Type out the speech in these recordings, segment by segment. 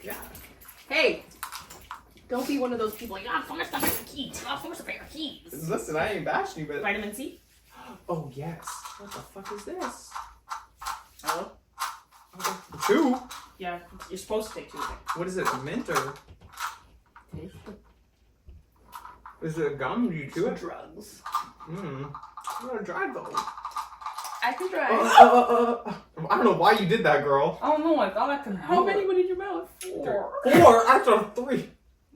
Yeah. Hey, don't be one of those people like, force the pair of keys. Force the pair of keys. Listen, I ain't bashing you, but... Vitamin C? Oh, yes. What the fuck is this? Hello? Okay. 2? Yeah, you're supposed to take 2 of them. What is it, mint or... Taste Is it a gum? Do you chew it? drugs. I'm gonna drive though. I can drive. I don't know why you did that, girl. I don't know, I thought I could. How many did you mouth? 4. 4? I thought 3.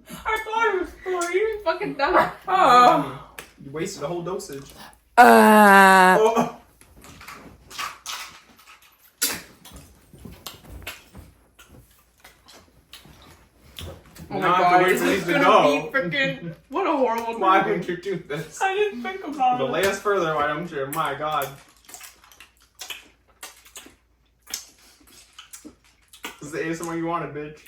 I thought it was 3. You fucking dumb. You wasted a whole dosage. Oh my god, this is gonna be freaking... What a horrible Why movie. didn't you do this? I didn't think about it. Delay us further, why don't you? My god. This is the ASMR you wanted, bitch.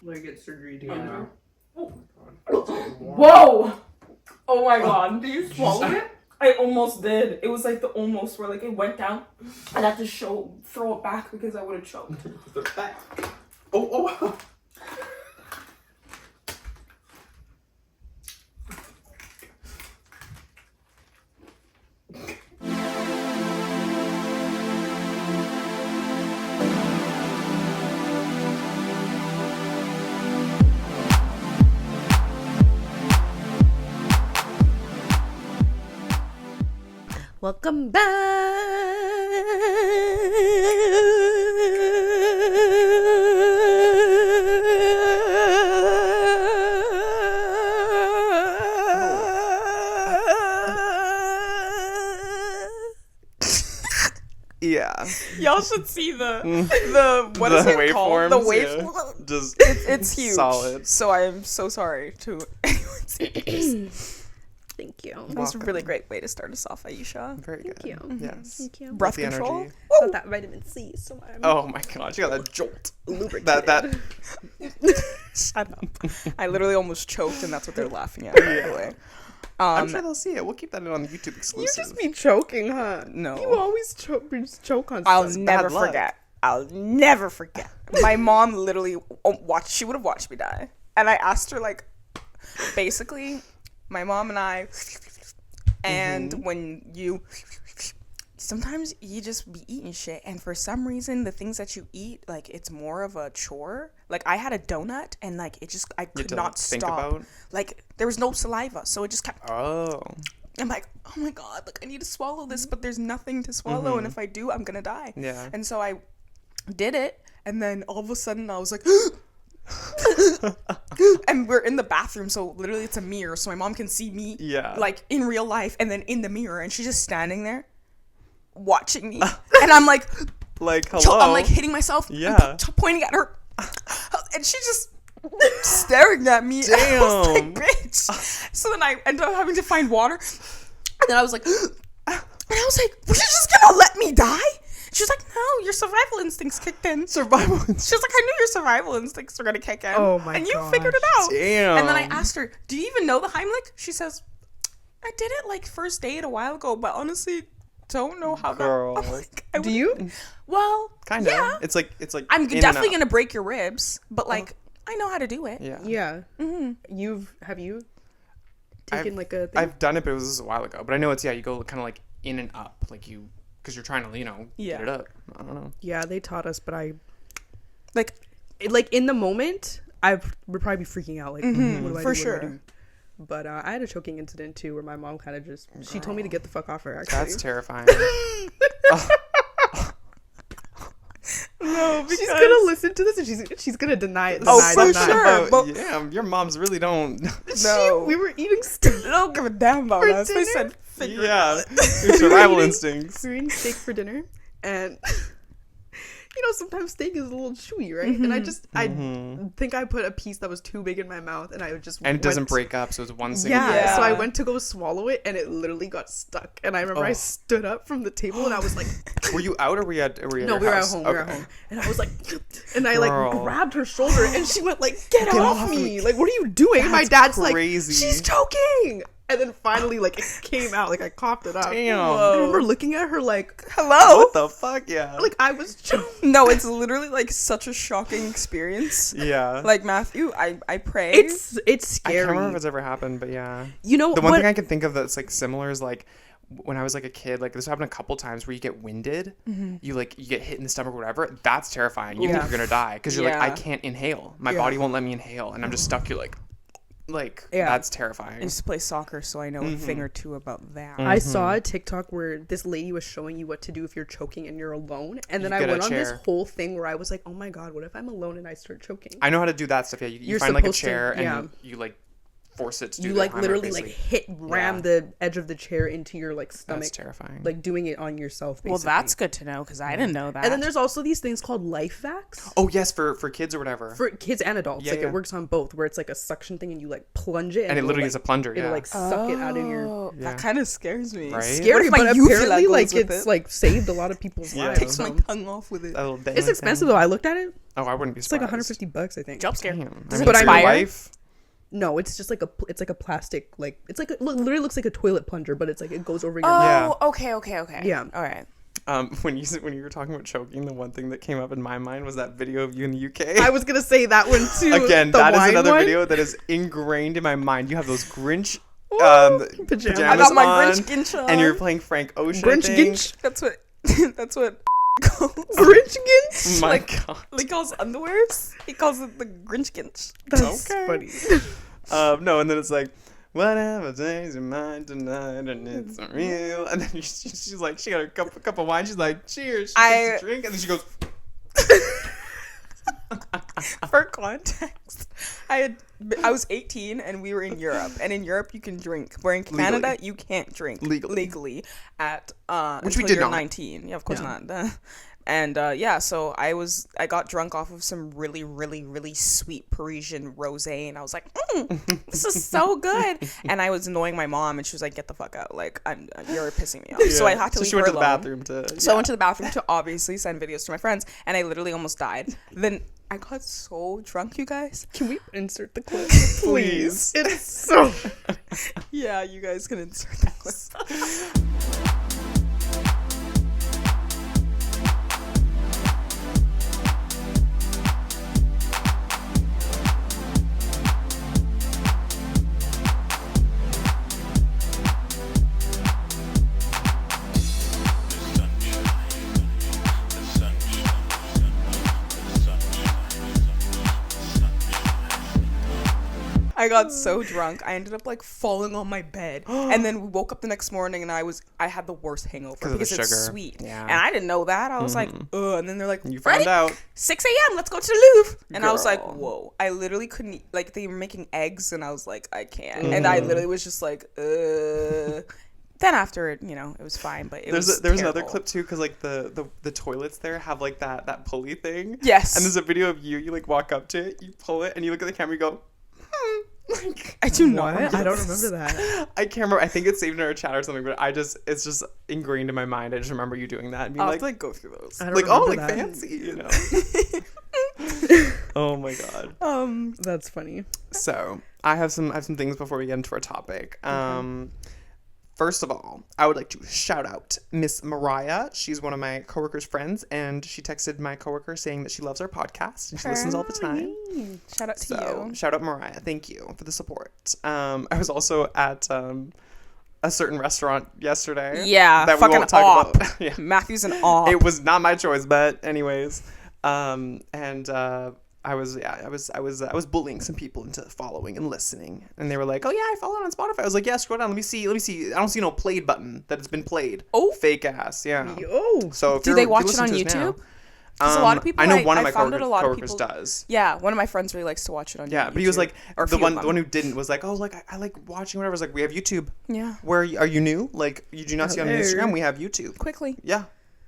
Let me get surgery Yeah. done. Oh my god. Whoa! Oh my god, did you swallow it? I almost did. It was like the almost where like it went down. I'd have to throw it back because I would have choked. Oh. Welcome back. Yeah. Y'all should see the what The is it called? The waveforms, wave. yeah. Just It's huge. solid. So I am so sorry to anyone seeing this. Thank you. That was a Welcome. really great way to start us off, Aisha. Very Thank good. you. Yes. Thank you. Breath The control. energy. Got that vitamin C, so I'm Oh my god, you got that jolt. lubricated. That Shut up. I literally almost choked, and that's what they're laughing at. By the way. I'm sure they'll see it. We'll keep that on the YouTube You exclusive. just be choking, huh? No. You always choke on I'll stuff. never bad luck. forget. I'll never forget. My mom literally she would have watched me die. And I asked her, like, basically, my mom and I, and when sometimes you just be eating shit, and for some reason, the things that you eat, like, it's more of a chore. Like, I had a donut, and, like, I could to, not like, think stop. about? Like, there was no saliva, so it just kept... Oh. I'm like, oh my god, like I need to swallow this, but there's nothing to swallow, and if I do, I'm gonna die. Yeah. And so I did it, and then all of a sudden I was like, and we're in the bathroom, so literally it's a mirror, so my mom can see me, Yeah. like in real life, and then in the mirror, and she's just standing there, watching me, and I'm like, Like, hello. I'm like hitting myself, Yeah. pointing at her, and she's just staring at me. And I was like, Damn. bitch. So then I ended up having to find water, and then I was like, and I was like, was you just gonna let me die? She was like, no, your survival instincts kicked in. Survival. She was like, I knew your survival instincts were gonna kick in. Oh my And you gosh. figured it out. Damn. And then I asked her, do you even know the Heimlich? She says, I did it like first date a while ago, but honestly, don't know how Girl. that. I'm like, Do you? Well, Kind of. yeah. It's like I'm in and definitely out. gonna break your ribs, but like, I know how to do it. Yeah. Yeah. Mm-hmm. Have you taken like a thing? I've done it, but it was a while ago. But I know it's, you go kind of like in and up, like because you're trying to, Yeah. get it up. I don't know. Yeah, they taught us, but Like, in the moment, I would probably be freaking out. Like, what do I do? for What do I sure. do? But I had a choking incident too, where my mom kind of she told me to get the fuck off her. Actually, That's terrifying. no, because she's gonna listen to this and she's gonna deny it. Oh, deny, for deny. sure. Oh, but- yeah, your moms really don't. no, We were eating steak. I don't give a damn about For that. So I dinner? said, figure Yeah, your survival eating- instincts. We were eating steak for dinner, and sometimes steak is a little chewy, right? And I think I put a piece that was too big in my mouth, and I just And it doesn't went- break up, so it's one single. Yeah, Yeah. so I went to go swallow it, and it literally got stuck. And I remember I Oh. stood up from the table, and I was like, Were you out or were you at? "No, your we were at house? home. We were at Okay. home." And I was like, and I like Girl. grabbed her shoulder, and she went like, "Get, off off me! me. Like, what are you doing?" And my That's dad's crazy. like, "She's choking." And then finally, like, it came out. Like, I coughed it up. Damn. I remember looking at her like, Hello. What the fuck? Yeah. like I was choking. No, it's literally like such a shocking experience. yeah. Like Matthew, I pray. It's I scary. can't remember if it's ever happened, but yeah. You know The one what? thing I can think of that's like similar is like when I was like a kid, like this happened a couple times where you get winded, you get hit in the stomach or whatever. That's terrifying. You think Yeah. you're gonna die because you're like, Yeah. I can't inhale. My Yeah. body won't let me inhale, and I'm just stuck. You're like Yeah. that's I terrifying. used to play soccer, so I know a thing or two about that. I saw a TikTok where this lady was showing you what to do if you're choking and you're alone. And then You I get a went on this chair. whole thing where I was like, oh my God, what if I'm alone and I start choking? I know how to do that stuff. Yeah, you You're find like a supposed to- chair yeah. and you like force it to do You the like timer, literally like basically. ram Yeah. the edge of the chair into your like stomach. That's terrifying. Like doing it on yourself, basically. Well, that's good to know because I didn't know that. And then there's also these things called life vacs. oh yes, for kids or whatever. For kids and adults, Yeah, like yeah. it works on both, where it's like a suction thing and you like plunge it, and it it'll, literally like, is a plunger. it'll Yeah. like suck it out of your. Oh, Yeah. that kind of scares me. Right? Scary, What if but my uvula apparently, goes like with it's it? like saved a lot of people's Yeah. lives. Takes my so. tongue off with it. That little It's dangling expensive thing. though. I looked at it. Oh, I wouldn't be It's like surprised. $150, I think. Jump scare. Damn. Does I it mean, for your expire? life. No, it's just like it's like a plastic, like it's like literally looks like a toilet plunger, but it's like it goes over your Oh, mouth. Yeah. okay. Yeah. All right. When you were talking about choking, the one thing that came up in my mind was that video of you in the UK. I was gonna say that one too. Again, the that is wine another one. video that is ingrained in my mind. You have those Grinch pajamas. I got my on, Grinch Ginch on. and you're playing Frank Ocean. Grinch I think. Ginch. That's what. That's what. Calls. Grinch Ginch. My Like- God. He calls underwears. He calls it the Grinch Ginch. That's Okay. funny. No, and then it's like, whatever changes your mind tonight, and it's real. And then she's like, she got a cup of wine. She's like, cheers. She takes a drink, and then she goes, For context, I was 18 and we were in Europe, and in Europe you can drink. Where in Canada Legally. you can't drink Legally. at Which we until did you're not. 19. Yeah, of course Yeah. not. And yeah, so I got drunk off of some really, really, really sweet Parisian rosé, and I was like, this is so good. And I was annoying my mom, and she was like, get the fuck out, like you're pissing me off. So I had to leave she went her to the alone. bathroom to. So I went to the bathroom to obviously send videos to my friends, and I literally almost died. Then I got so drunk, you guys. Can we insert the clip, Please. It's so. Yeah, you guys can insert that clip. I got so drunk, I ended up like falling on my bed, and then we woke up the next morning, and I had the worst hangover 'Cause of the because it's sugar. sweet, Yeah. and I didn't know that. I was like, ugh, and then they're like, You found "Ready? out. 6 a.m. Let's go to the Louvre," and I was like, Girl. whoa. I literally couldn't eat, like they were making eggs, and I was like, I can't, and I literally was just like, Then after it, it was fine, but There's was another terrible. clip too, because like the toilets there have like that pulley thing. Yes. And there's a video of you like walk up to it, you pull it, and you look at the camera, you go, like I do not. What? remember I don't this. remember that. I can't remember. I think it's saved in our chat or something, but it's just ingrained in my mind. I just remember you doing that and being I'll like, have to like go through those. I don't like oh, like remember that. fancy, you know. Oh my God. That's funny. So I have some things before we get into our topic. First of all, I would like to shout out Miss Mariah. She's one of my coworkers' friends, and she texted my coworker saying that she loves our podcast and she listens all the time. Shout out to So you. shout out Mariah. Thank you for the support. I was also at a certain restaurant yesterday. Yeah, that we fucking won't talk op. about. Yeah. Matthew's an op. It was not my choice, but anyways, I was bullying some people into following and listening, and they were like, "Oh yeah, I follow it on Spotify." I was like, "Yeah, scroll down. Let me see. I don't see no played button that has been played. Oh. Fake ass. Yeah. Yo. So if Do you're- they if you watch it listen on to us now- YouTube? 'Cause a lot of people, I know one of I my found that a lot of coworkers people- does. Yeah, one of my friends really likes to watch it on YouTube. Yeah, but he was like Or a the few one of the one them. who didn't was like, "Oh, like I like watching whatever." I was like, "We have YouTube. Yeah. Where are you new? Like you do not see on Hello. Instagram? We have YouTube. Quickly. Yeah,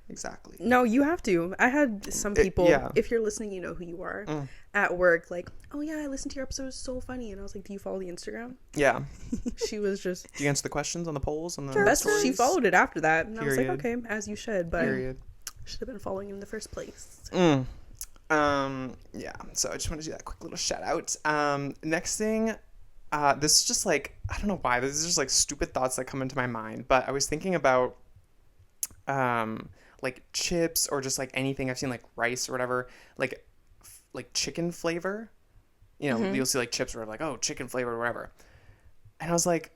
exactly. No, you have to. I had some people, yeah. if you're listening, you know who you are, at work, like, oh yeah, I listened to your episode, it was so funny. And I was like, do you follow the Instagram? Yeah. She was just, Do you answer the questions on the polls on the she stories? followed it after that. And I was like, Period. okay, as you should, but Period. should have been following in the first place. Yeah, so I just want to do that quick little shout out. Next thing, this is just like, I don't know why. This is just like stupid thoughts that come into my mind. But I was thinking about like chips or just like anything. I've seen like rice or whatever, like chicken flavor. You know, you'll see like chips where like, oh, chicken flavor or whatever. And I was like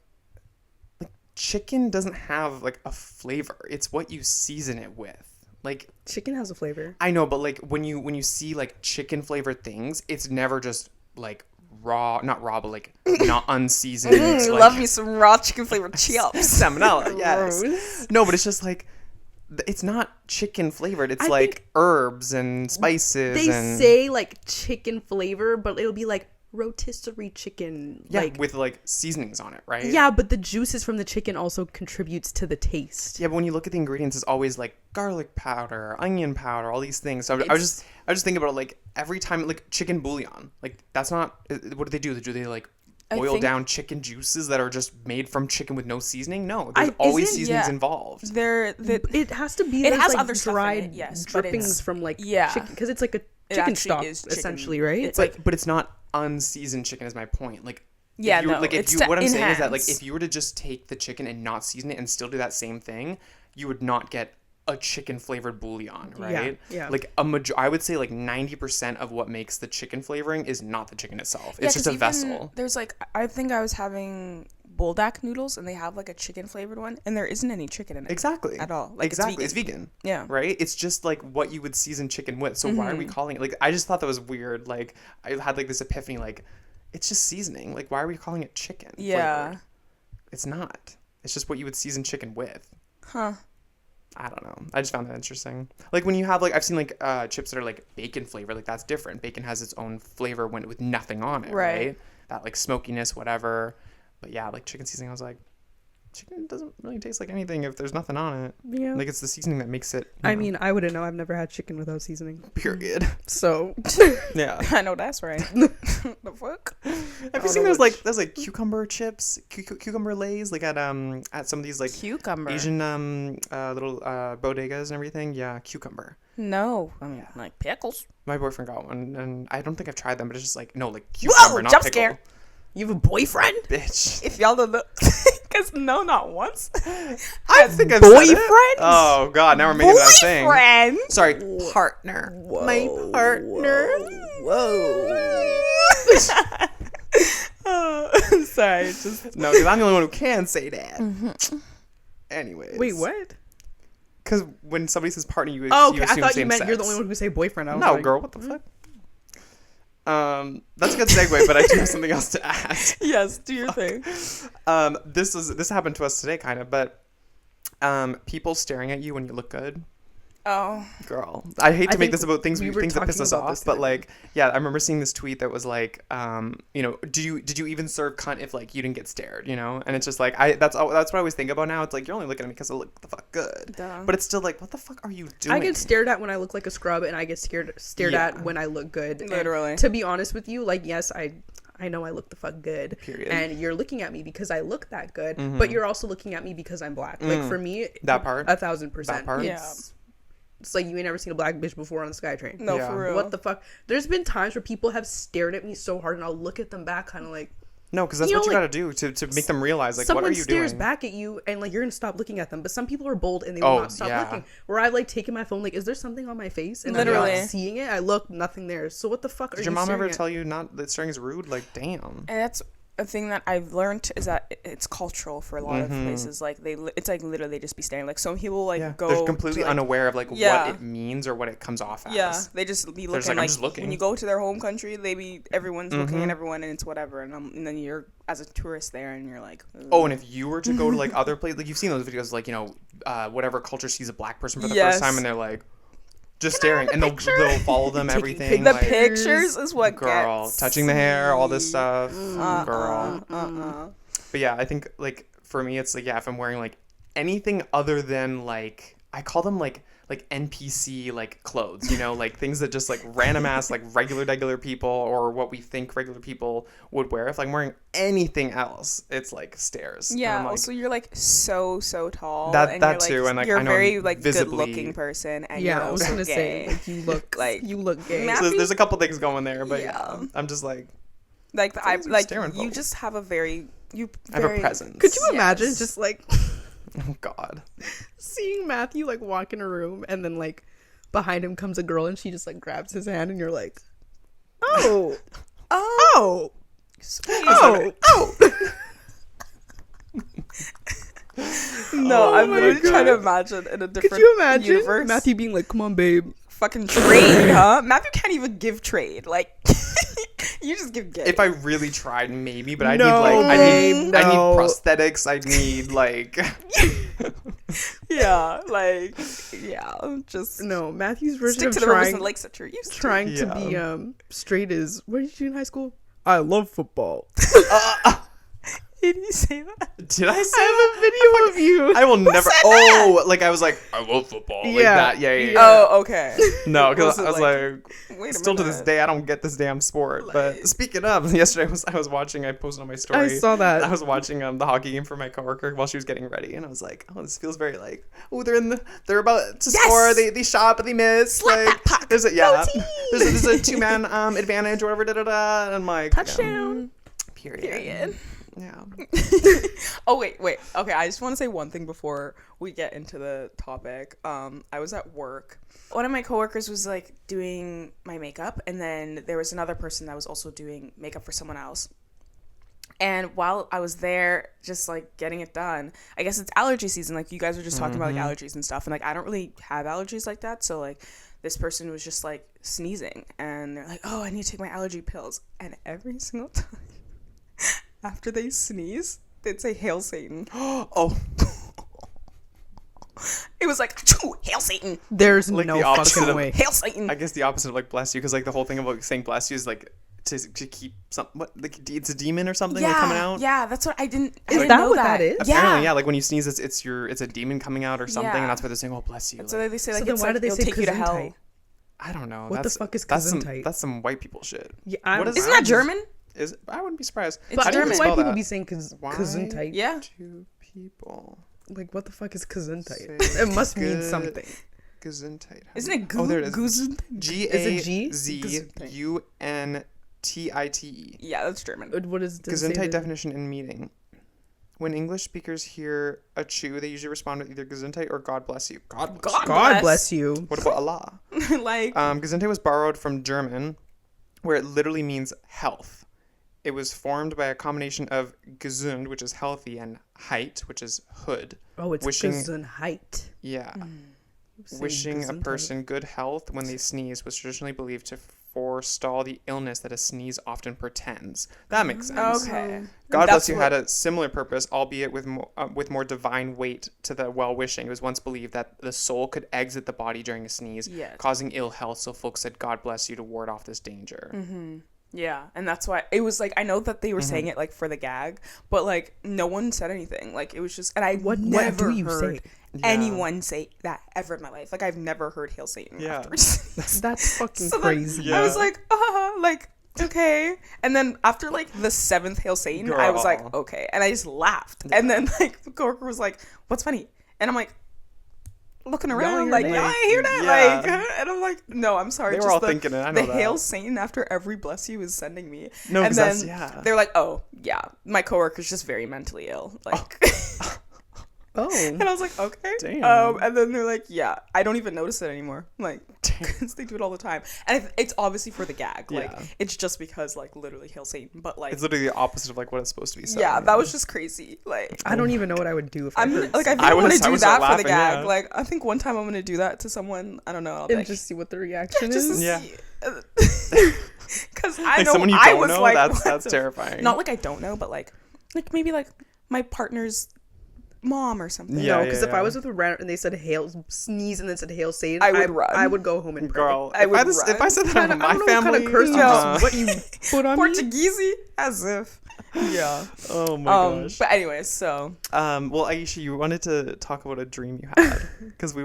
chicken doesn't have like a flavor. It's what you season it with. Like Chicken has a flavor. I know, but like when you see like chicken flavored things, it's never just like raw, not raw, but like not unseasoned. Like, Love me some raw chicken flavored chips. salmonella. Yes. Gross. No, but it's just like it's not chicken flavored. It's I like think herbs and spices. They and say like chicken flavor, but it'll be like rotisserie chicken. yeah, Like with like seasonings on it, right? yeah, but the juices from the chicken also contributes to the taste. Yeah, but when you look at the ingredients, it's always like garlic powder, onion powder, all these things. So I was just thinking about it, like every time, like chicken bouillon, like that's not. What do they do? Do they like boil think- down chicken juices that are just made from chicken with no seasoning? No, I- there's always isn't- seasonings yeah. involved. It has to be. It there's, has like, other stuff in dried it, yes, but drippings it's- from like yeah. chicken because it's like a It chicken actually stock is chicken. essentially, right? It's like But it's not unseasoned chicken. Is my point. Like yeah, if you, no. like if it's you, to what I'm saying is that like enhance. if you were to just take the chicken and not season it and still do that same thing, you would not get a chicken flavored bouillon, right? yeah. Like I would say like 90% of what makes the chicken flavoring is not the chicken itself. Yeah, It's just 'cause a even vessel. There's like I think I was having buldak noodles and they have like a chicken flavored one and there isn't any chicken in it. Exactly. At all. Like, it's exactly. It's vegan. Yeah. Right? It's just like what you would season chicken with. So why are we calling it like I just thought that was weird. Like I had like this epiphany like it's just seasoning. Like why are we calling it chicken? Yeah. flavored? It's not. It's just what you would season chicken with. Huh. I don't know. I just found that interesting. Like when you have like I've seen like chips that are like bacon flavor, like that's different. Bacon has its own flavor when with nothing on it, Right. right? That like smokiness, whatever. But yeah, like chicken seasoning, I was like, chicken doesn't really taste like anything if there's nothing on it. Yeah. Like it's the seasoning that makes it. I mean, I wouldn't know. I've never had chicken without seasoning. period. So Yeah. I know that's right. The fuck? Have you seen those like cucumber chips, cucumber lays, like at some of these like Cucumber. Asian little bodegas and everything? Yeah, cucumber. No. I mean like pickles. My boyfriend got one, and I don't think I've tried them, but it's just like no, like Whoa, cucumber, not jump pickle. scare. you have a boyfriend? Bitch. If y'all don't know because no, not once. I think I've said it. boyfriend? Oh God, now we're making that a thing. Boyfriend. Sorry, partner. My partner. Whoa. Oh, sorry, just No, because I'm the only one who can say that. Anyways. Wait, what? Because when somebody says partner, you, Oh, you okay. I assume thought same you meant sex. you're the only one who say boyfriend. I was No, like, girl, what the fuck? That's a good segue, but I do have something else to add. yes, do your thing. This happened to us today, kind of, but people staring at you when you look good. Oh, Girl, I hate to I make think this about things we were things that piss talking us about off, this but today. like, yeah, I remember seeing this tweet that was like, you know, did you even serve cunt if like you didn't get stared, you know? And it's just like that's what I always think about now. It's like you're only looking at me because I look the fuck good, Duh. but it's still like, what the fuck are you doing? I get stared at when I look like a scrub, and I get stared Yeah. at when I look good. And Literally. to be honest with you, like, yes, I know I look the fuck good. Period. And you're looking at me because I look that good, but you're also looking at me because I'm black. Like for me, That part? 1,000%. That part? Yeah. It's like you ain't never seen a black bitch before on the SkyTrain. no, Yeah. for real. What the fuck? There's been times where people have stared at me so hard, and I'll look at them back, kind of like No, because that's You what know, you like, gotta do to make them realize like someone what are you stares doing? back at you, and like you're gonna stop looking at them. But some people are bold and they will Oh, not stop yeah. looking. Where I've like taken my phone, like, is there something on my face? And I'm Literally. not seeing it. I look, nothing there. So what the fuck are Did your you mom staring ever at? tell you not that staring is rude? Like, damn. And that's a thing that I've learned is that it's cultural for a lot of places. Like it's like literally they just be staring. Like some people like Yeah, go. they're completely to, like, unaware of like Yeah. what it means or what it comes off as. Yeah, they just be looking like, I'm like, just looking. when you go to their home country, everyone's looking at everyone and it's whatever, and then you're as a tourist there and you're like, ugh. Oh, and if you were to go to like other places, like you've seen those videos, like, you know, whatever culture sees a black person for the Yes. first time and they're like, just staring, and they'll follow them, everything. the like, pictures is what girl, gets touching the hair, all this stuff, girl. Uh-uh. But yeah, I think like for me, it's like, yeah, if I'm wearing like anything other than like, I call them like NPC like clothes, you know, like things that just like random ass like regular people or what we think regular people would wear. If I'm wearing anything else, it's like stares. And Yeah. I'm like, Also, you're like so tall. That- and that you're, like, too, and, like, you're I a know very like visibly- good-looking person, and Yeah, you're I was also gonna say gay. like, you look Like, you look gay. Ma- so there's a couple things going there, but Yeah. yeah, I'm just like, Like the eye, Things are like staring you folk. just have a very I have a presence. Could you imagine Yes. just like Oh God. seeing Matthew like walk in a room and then like behind him comes a girl and she just like grabs his hand and you're like, oh, oh, oh, oh. No, I'm my literally trying to God. imagine in a different Could you imagine universe. Matthew being like, come on, babe? Fucking trade, huh? Matthew can't even give trade. Like, you just give get. If I really tried, maybe, but I No, need like babe, I need no. prosthetics. I need like yeah, like, yeah, just No, Matthew's version stick of to the rivers trying, and lakes that you're used to. trying to be straight is, what did you do in high school? I love football. Did you say that? Did I say I have a video of you. I will never. said Oh, like I was like, I love football. Like Yeah. that. Yeah, yeah. Oh, okay. No, because Was it I was like, Wait a still to this minute. day, I don't get this damn sport. But speaking of, yesterday I was watching. I posted on my story. I saw that. I was watching the hockey game for my coworker while she was getting ready, and I was like, oh, this feels very like, oh, they're about to score. They shot, but they miss. Slap like, that puck. there's a Go there's a 2-man advantage or whatever. Da da da. And I'm like, Touchdown. Period. Yeah. Oh wait. Okay, I just want to say one thing before we get into the topic. I was at work. One of my coworkers was like doing my makeup, and then there was another person that was also doing makeup for someone else. And while I was there, just like getting it done, I guess it's allergy season. Like you guys were just talking about like allergies and stuff, and like I don't really have allergies like that. So like this person was just like sneezing, and they're like, "Oh, I need to take my allergy pills." And every single time after they sneeze, they'd say "Hail Satan." Oh, It was like, "Achoo, Hail Satan! There's Like no the opposite fucking of- way. Hail Satan!" I guess the opposite of like bless you, because like the whole thing about saying bless you is like to keep some what like it's a demon or something like, coming out. Yeah, that's what I didn't. I Is didn't that know what that is? Apparently, Yeah. yeah. Like when you sneeze, it's a demon coming out or something, Yeah. and that's why they're saying, "Oh, bless you." So Like, they say like So then it's why like, do they it'll say take you to hell. Gesundheit? I don't know. What the fuck is that's some Gesundheit? that's some white people shit. Yeah, What is Isn't that German? Is I wouldn't be surprised. It's But How do you German. white spell people that? be saying Why? Gesundheit. Yeah. Two people. Like, what the fuck is Gesundheit? Say It must mean good- something. Gesundheit. Isn't it Oh, there it is. Gusen? G-A-Z-U-N-T-I-T-E. Yeah, that's German. What is does it say Gesundheit there? definition in meeting. When English speakers hear a chew, they usually respond with either Gesundheit or God bless you. God bless you. God bless you. What about Allah? Like, Gesundheit was borrowed from German, where it literally means health. It was formed by a combination of gesund, which is healthy, and heit, which is hood. Oh, it's Wishing- Gesundheit. Yeah. Saying Wishing a Gesundheit. person good health when they sneeze was traditionally believed to forestall the illness that a sneeze often portends. That makes sense. okay. God That's bless you what- had a similar purpose, albeit with more divine weight to the well-wishing. It was once believed that the soul could exit the body during a sneeze, Yes. causing ill health. So folks said, "God bless you" to ward off this danger. Yeah, and that's why it was like I know that they were saying it like for the gag, but like no one said anything. Like it was just, and I What never do you heard say? anyone say that ever in my life. Like I've never heard Hail Satan Yeah. after. So That's fucking then crazy. I was like, like okay, and then after like the 7th Hail Satan, I was like, Girl. okay, and I just laughed, and then like the coworker was like, "What's funny?" And I'm like, looking around hear like, that? "Y'all ain't hear that?" Yeah. Like, and I'm like, "No, I'm sorry." They were just all the, thinking it, I know the that. Hail Satan after every bless you is sending me. No, and 'cause then that's- yeah. they're like, "Oh yeah, my coworker's just very mentally ill." Like, Oh. and I was like, "Okay." Damn. And then they're like, "Yeah, I don't even notice it anymore." Like, because they do it all the time, and it's obviously for the gag. Like, Yeah. it's just because like literally Hail Satan, but like, It's literally the opposite of like what it's supposed to be said. yeah, that was just crazy. Like, I don't even know what I would do if I I'm heard like, I something. think I, want would've- to I do would that start for the laughing, gag. yeah. Like, I think one time I'm gonna do that to someone. I don't know. I'll be and like, just see what the reaction just to is. Yeah. because I Like know someone you I don't was know, like, that's what the- terrifying. Not like I don't know, but like maybe like my partner's mom or something. Yeah, No, because if yeah. I was with a random and they said hail, sneeze and then said hail Satan, I would run. I would go home and pray. Girl, I would if I said that I about don't my know family, what kind of curse you No. what you put on me. Portuguese, as if. Yeah. oh my gosh. But anyways, so Well, Aisha, you wanted to talk about a dream you had because when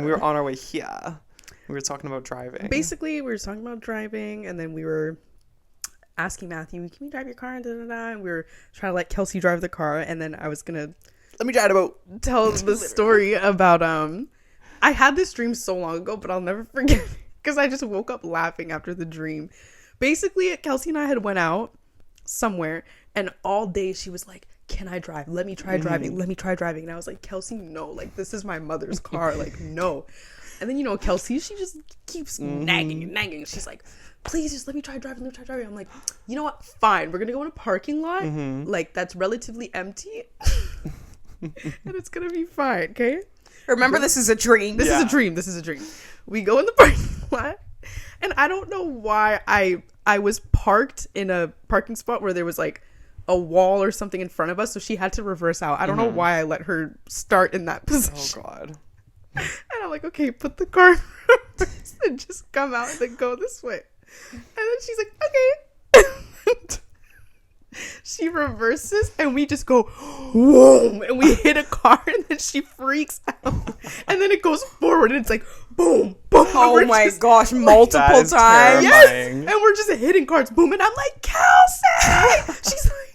we were on our way here, we were talking about driving. Basically, we were talking about driving, and then we were asking Matthew, "Can we drive your car?" And we were trying to let Kelsey drive the car, and then I was gonna Let me drive the boat. tell the story about I had this dream so long ago, but I'll never forget because I just woke up laughing after the dream. Basically, Kelsey and I had went out somewhere, and all day she was like, can I drive? Let me try driving. Let me try driving. And I was like, Kelsey, no, like, this is my mother's car. Like, no. And then, you know, Kelsey, she just keeps nagging and nagging. She's like, please just let me try driving. Let me try driving. I'm like, you know what? Fine. We're going to go in a parking lot. Like, that's relatively empty. And it's going to be fine. Okay. Remember, this is a dream. This is a dream. This is a dream. We go in the parking lot. And I don't know why I was parked in a parking spot where there was like a wall or something in front of us, so she had to reverse out. I don't know why I let her start in that position. Oh God. And I'm like, okay, put the car in reverse and just come out and then go this way. And then she's like, okay. She reverses and we just go whoom, and we hit a car, and then she freaks out, and then it goes forward and it's like boom, boom. Oh my gosh, multiple That is times. terrifying. And we're just hitting cars, boom, and I'm like, Kelsey. She's like,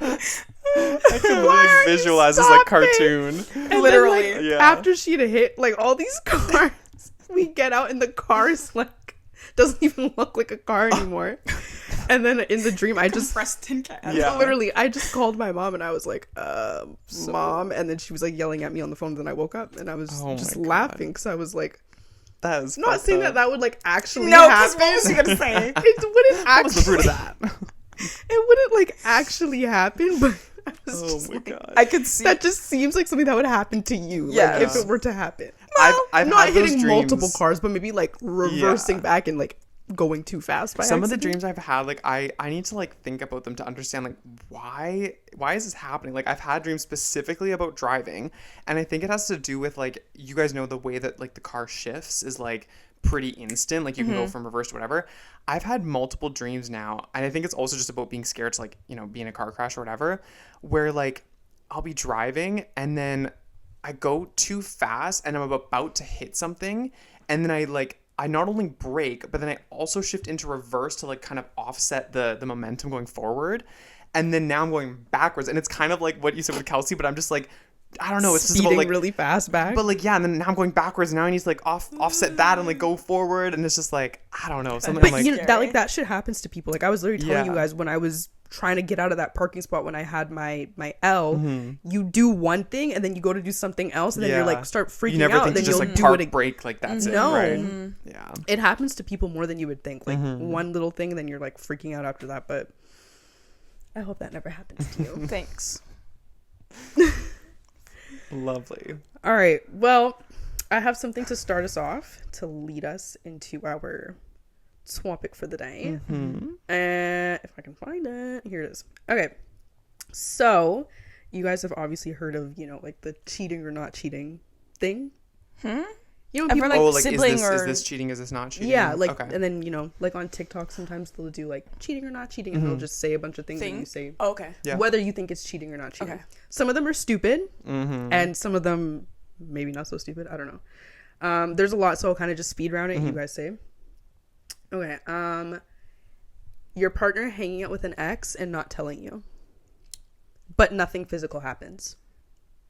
I can Why like are you visualize this like stopping? cartoon. and Literally. then, like, Yeah. after she'd hit like all these cars, we get out and the car is like doesn't even look like a car anymore. And then in the dream, I just Compressed tin can. Yeah. literally, I just called my mom and I was like, Mom. And then she was like yelling at me on the phone. Then I woke up and I was Oh just my God. laughing because I was like, That is not fucked saying up. that would like actually No, because happen. what was she gonna say? It wouldn't What's the root of actually, that? it wouldn't like actually happen, but I was Oh just my like, God. I could see. that just seems like something that would happen to you. Yeah. Like if it were to happen. I've Not had those hitting dreams. multiple cars, but maybe like reversing Yeah. back and like going too fast by Some of the accident. dreams I've had, like I need to like think about them to understand like why is this happening? Like I've had dreams specifically about driving, and I think it has to do with like, you guys know the way that like the car shifts is like pretty instant. Like you can go from reverse to whatever. I've had multiple dreams now, and I think it's also just about being scared to like, you know, be in a car crash or whatever, where like I'll be driving and then I go too fast and I'm about to hit something, and then I not only brake, but then I also shift into reverse to like kind of offset the momentum going forward. And then now I'm going backwards. And it's kind of like what you said with Kelsey, but I'm just like, I don't know. It's just Speeding about like, really fast back. but like, yeah. And then now I'm going backwards. And now I need to like offset that and like go forward. And it's just like, I don't know. Something But like, you know, that like that shit happens to people. Like I was literally telling you Yeah. guys when I was trying to get out of that parking spot when I had my L, Mm-hmm. you do one thing and then you go to do something else and then you're like start freaking you never out. think Then to just you'll like do park, it again. brake, like that's No. it, right? Yeah. It happens to people more than you would think. Like Mm-hmm. one little thing and then you're like freaking out after that. But I hope that never happens to you. Thanks. Lovely. All right. Well, I have something to start us off to lead us into our topic for the day. And if I can find it, here it is. Okay. So, you guys have obviously heard of, you know, like the cheating or not cheating thing. You know, I've people heard, like, Oh, like sibling is or this cheating? Is this not cheating? yeah, like, okay. and then, you know, like on TikTok, sometimes they'll do like cheating or not cheating, and they'll just say a bunch of things and you say Oh, okay. Yeah. whether you think it's cheating or not cheating. Okay. Some of them are stupid, Mm-hmm. and some of them maybe not so stupid. I don't know. There's a lot, so I'll kind of just speed round it. You guys say, okay. Your partner hanging out with an ex and not telling you, but nothing physical happens.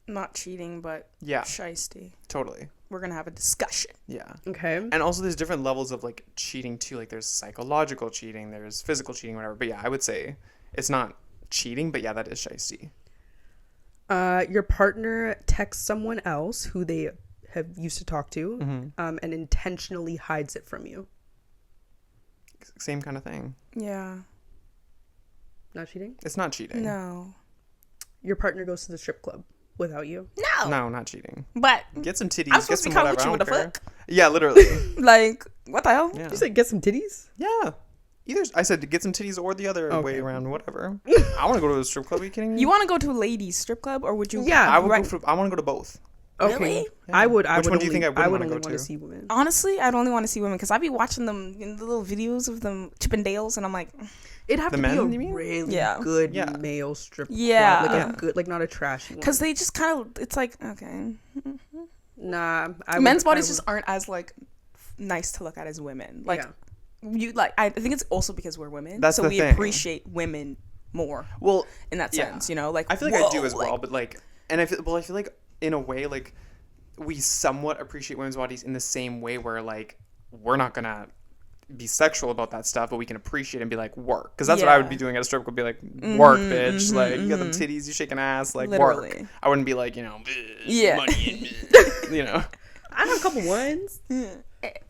Not cheating, but Yeah. shiesty. Totally. We're gonna have a discussion. Yeah. Okay. And also there's different levels of like cheating too. Like there's psychological cheating, there's physical cheating, whatever. But yeah, I would say it's not cheating, but yeah, that is shiesty. Your partner texts someone else who they have used to talk to, and intentionally hides it from you. Same kind of thing. Yeah. Not cheating. It's not cheating. No. Your partner goes to the strip club without you. No. No, not cheating. But Get some titties. I'm Get supposed to some be coming whatever. with you. I What don't the care. Yeah, literally. like, what the hell? Yeah. You said get some titties. Yeah. Either I said to get some titties or the other way around. Whatever. I want to go to a strip club. Are you kidding me? You want to go to a ladies strip club, or would you? Yeah, I would right. go for. I want to go to both. Okay. Really? I would. I Which would one do you only, think I wouldn't would wanna only go want to to? see women. Honestly, I'd only want to see women because I'd be watching them in the little videos of them Chippendales, and I'm like, It'd have The to men, be you a mean? really Yeah. good Yeah. male strip Yeah. club. Like Yeah. a good, like not a trashy one. because they just kind of, it's like, okay, Nah, men's bodies just aren't as like nice to look at as women. Like you, like I think it's also because we're women, That's so the we thing. appreciate women more Well, in that yeah. sense. You know, like I feel like I do whoa, as well, like- but like, and I feel like in a way, like we somewhat appreciate women's bodies in the same way where like we're not gonna be sexual about that stuff, but we can appreciate and be like, work. Because that's what I would be doing at a strip club. Be like, work, bitch. Like, you got them titties, you shaking ass. Like, work. Literally. I wouldn't be like, you know, Yeah. money and, you know. I have a couple ones.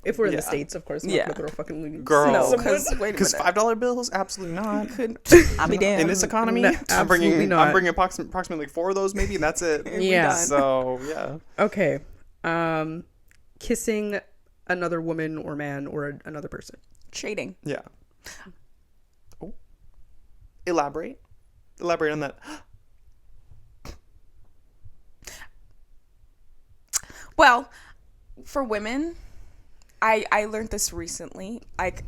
If we're in the Yeah. States, of course. I'm Yeah. not gonna throw fucking loony. Girl. No, Someone- because wait a Because minute. $5 bills, absolutely not. I'll be damned. In this economy, No, I'm bringing absolutely not. approximately like 4 of those, maybe, and that's it. Yeah. So yeah. Okay. Kissing another woman or man or another person. Shading. Yeah. Oh. Elaborate on that. Well, for women, I learned this recently. Like,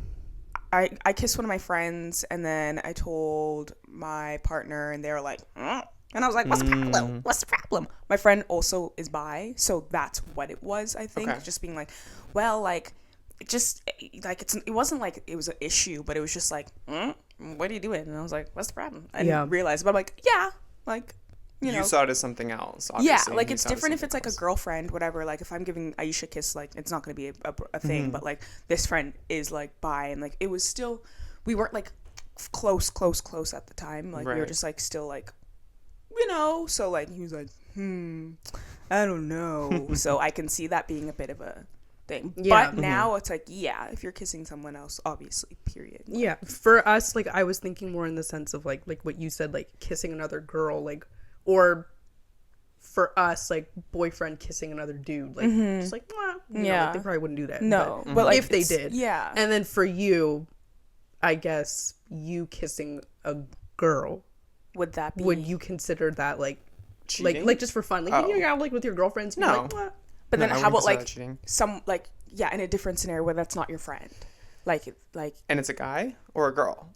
I kissed one of my friends, and then I told my partner, and they were like, "Mm." And I was like, what's the problem? What's the problem? My friend also is bi, so that's what it was, I think. Okay. Just being like, well, like, it just, like, it wasn't like it was an issue, but it was just like, what are you doing? And I was like, what's the problem? I Yeah. didn't realize, but I'm like, yeah, like, you know. You saw it as something else. Yeah, Obviously, like and it's you saw it as different if it's something like a else. girlfriend, whatever. Like if I'm giving Aisha a kiss, like it's not gonna be a thing. But like this friend is like bi, and like it was still, we weren't like close at the time. Like we were Right. just like still like, you know. So like he was like, I don't know. So I can see that being a bit of a thing. Yeah. But now it's like, yeah, if you're kissing someone else, obviously, period. Yeah. For us, like I was thinking more in the sense of like what you said, like kissing another girl, like, or for us, like boyfriend kissing another dude, like just like, you know, Yeah. like, they probably wouldn't do that. No, but like if they it's- did, yeah. And then for you, I guess you kissing a girl, Would that be? would you consider that like Cheating? like just for fun, like you know, like with your girlfriends? You're No. like, "What?" But then No, I how about wouldn't consider like that cheating. some like yeah, in a different scenario where that's not your friend, like And it's a guy or a girl?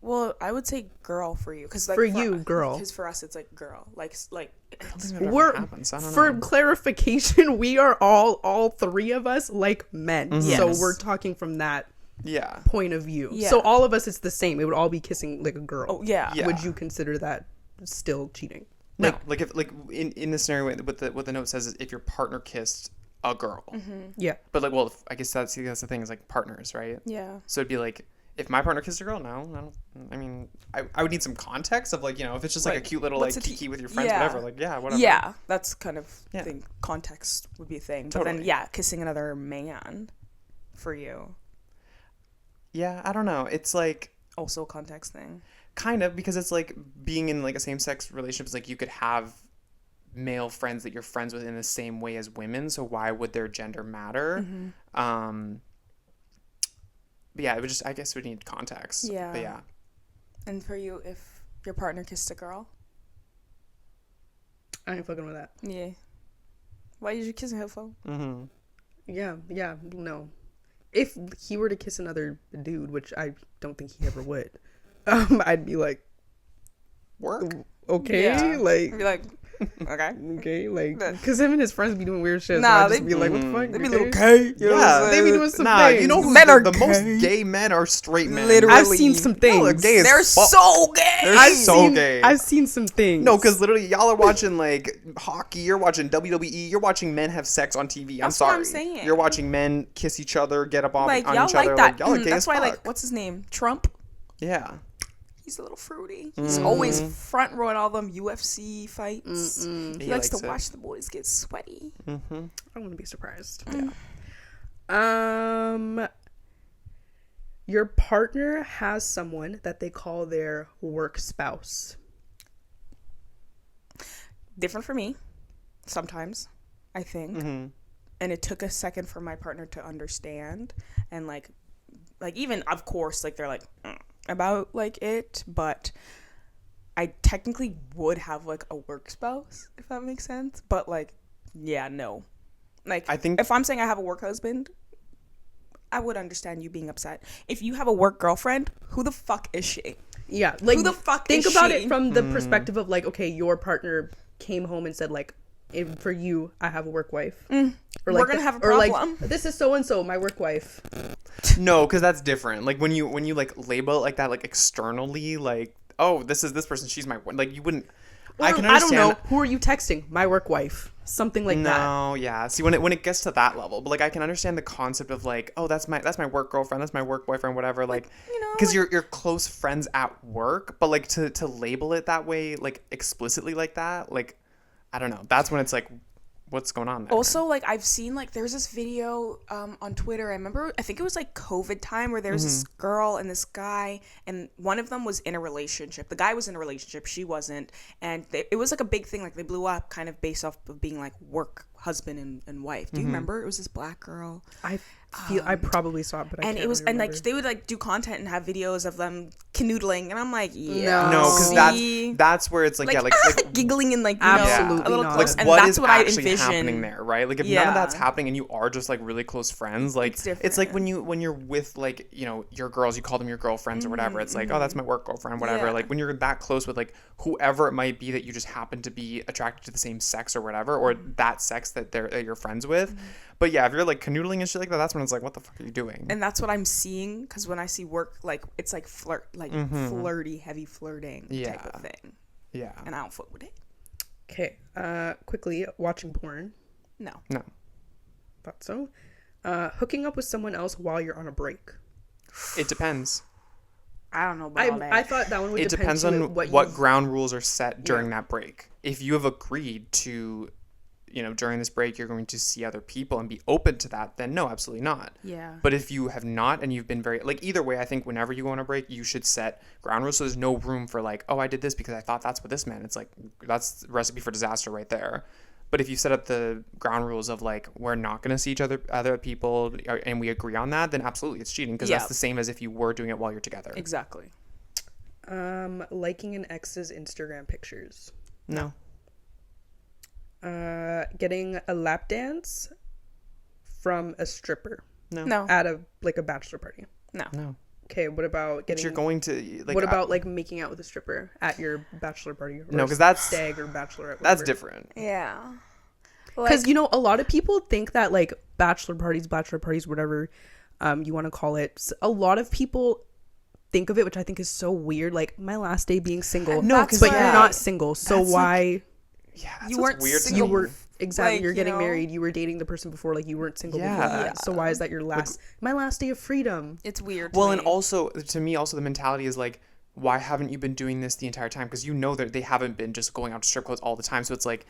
well, I would say girl for you because like For you, girl. because for us it's like girl like We're Happens. I don't for know. clarification, we are all three of us like men, so Yes. we're talking from that Yeah. point of view. Yeah. So all of us, it's the same. It would all be kissing like a girl. oh yeah Yeah. Would you consider that still cheating? No, like if like in the scenario what the note says is if your partner kissed a girl, Yeah. but like well I guess that's the thing is like partners, right? yeah So it'd be like if my partner kissed a girl, no, I don't. I mean, I would need some context of like you know if it's just like a Like, cute little what's like the kiki with your friends, yeah. whatever. Like yeah, whatever. yeah that's kind of Yeah. thing context would be a thing but then Totally. yeah kissing another man for you Yeah, I don't know. It's like also a context thing kind of because it's like being in like a same sex relationship is like you could have male friends that you're friends with in the same way as women, so why would their gender matter? But yeah, it would just I guess we need context. Yeah. But yeah. and for you if your partner kissed a girl I ain't fucking with that. yeah why did you kiss her for Mm-hmm. Yeah, no. If he were to kiss another dude, which I don't think he ever would, I'd be like, Work. okay, Yeah. like, I'd be like okay okay, like, because him and his friends be doing weird shit. Nah, so I'd just they- be like, what the fuck? they'd be okay? little gay you know what I'm Yeah. saying? They be doing some Nah, things. you know who Men are the most gay. gay men are straight men. Literally. I've seen some Y'all are things. gay as they're fuck. so gay They're I've so seen, gay. I've seen some things. No, because literally y'all are watching like hockey, you're watching WWE, you're watching men have sex on TV. That's I'm what sorry. I'm saying. You're watching men kiss each other, get up on, like on y'all each like other. that Like, y'all are gay that's as why fuck. like what's his name Trump Yeah. he's a little fruity he's always front row at all them UFC fights he likes to likes it. watch the boys get sweaty I wouldn't be surprised. Mm. Your partner has someone that they call their work spouse. different for me sometimes I think and it took a second for my partner to understand and like even of course like they're like about like it but I technically would have like a work spouse if that makes sense but like yeah no like I think- if I'm saying I have a work husband I would understand you being upset if you have a work girlfriend who the fuck is she Yeah, like Who the fuck think is about she? it from the perspective of like, okay, your partner came home and said like, for you, I have a work wife. Or We're gonna have a Or like, problem. this is so and so, my work wife. No, because that's different. Like when you like label it like that, like externally, like oh, this is this person, she's my like you wouldn't. I can I don't understand. know. Who are you texting? My work wife. something like that. No, yeah. See, when it gets to that level, but like I can understand the concept of like, oh, that's my work girlfriend, that's my work boyfriend, whatever. Like, you know, because like- you're close friends at work, but like to label it that way, like explicitly like that, like I don't know. That's when it's like, what's going on there? Also, like I've seen like there's this video on Twitter. I think it was like COVID time where there's this girl and this guy, and one of them was in a relationship. The guy was in a relationship, she wasn't, and it was like a big thing. Like they blew up kind of based off of being like work husband and wife. Do you remember? It was this black girl. I feel I probably saw it, but I And can't it was, and like remember. they would like do content and have videos of them canoodling, and I'm like, yeah, no, because see? that's where it's like, yeah, like giggling and like you Absolutely know, a little not. close, like and what that's is what I actually envision. happening there, right? Like if none of Yeah. that's happening and you are just like really close friends, like It's it's like different. when you're with like, you know, your girls, you call them your girlfriends or whatever. It's like, oh, that's my work girlfriend, whatever. Yeah. Like when you're that close with like whoever it might be that you just happen to be attracted to the same sex or whatever, or that sex that you're friends with. But yeah, if you're like canoodling and shit like that, that's when it's like, what the fuck are you doing? And that's what I'm seeing, because when I see work, like it's like flirty, heavy flirting type Yeah. of thing, yeah. and I don't fuck with it. Okay, quickly, watching porn. No, No. Thought so. Hooking up with someone else while you're on a break. It depends. I don't know about all that. I thought that one would It depend depends on what what you- ground rules are set during that break. If you have agreed to, you know, during this break you're going to see other people and be open to that, then no, absolutely not. Yeah. But if you have not and you've been very like, either way, I think whenever you go on a break, you should set ground rules so there's no room for like, oh, I did this because I thought that's what this meant. It's like that's a recipe for disaster right there. But if you set up the ground rules of like, we're not going to see other people and we agree on that, then absolutely it's cheating, because Yeah. that's the same as if you were doing it while you're together. Exactly. liking an ex's Instagram pictures. No. Getting a lap dance from a stripper No, at a bachelor party. No. Okay, what about But getting? you're going to like. what about like making out with a stripper at your bachelor party? Or No, 'cause that's- stag or bachelorette. That's whatever. different. yeah, Because you know, a lot of people think that like bachelor parties, whatever you want to call it. A lot of people think of it, which I think is so weird. Like my last day being single. No, 'cause but why- you're not single, so That's like- why? Yeah, that's You what's weren't weird. to single. me. You were exactly. Like, you're you getting know? married. You were dating the person before. Like you weren't single before Yeah. that. So why is that your last? My last day of freedom. it's weird. To Well, me. and also to me, also the mentality is like, why haven't you been doing this the entire time? Because you know that they haven't been just going out to strip clubs all the time. So it's like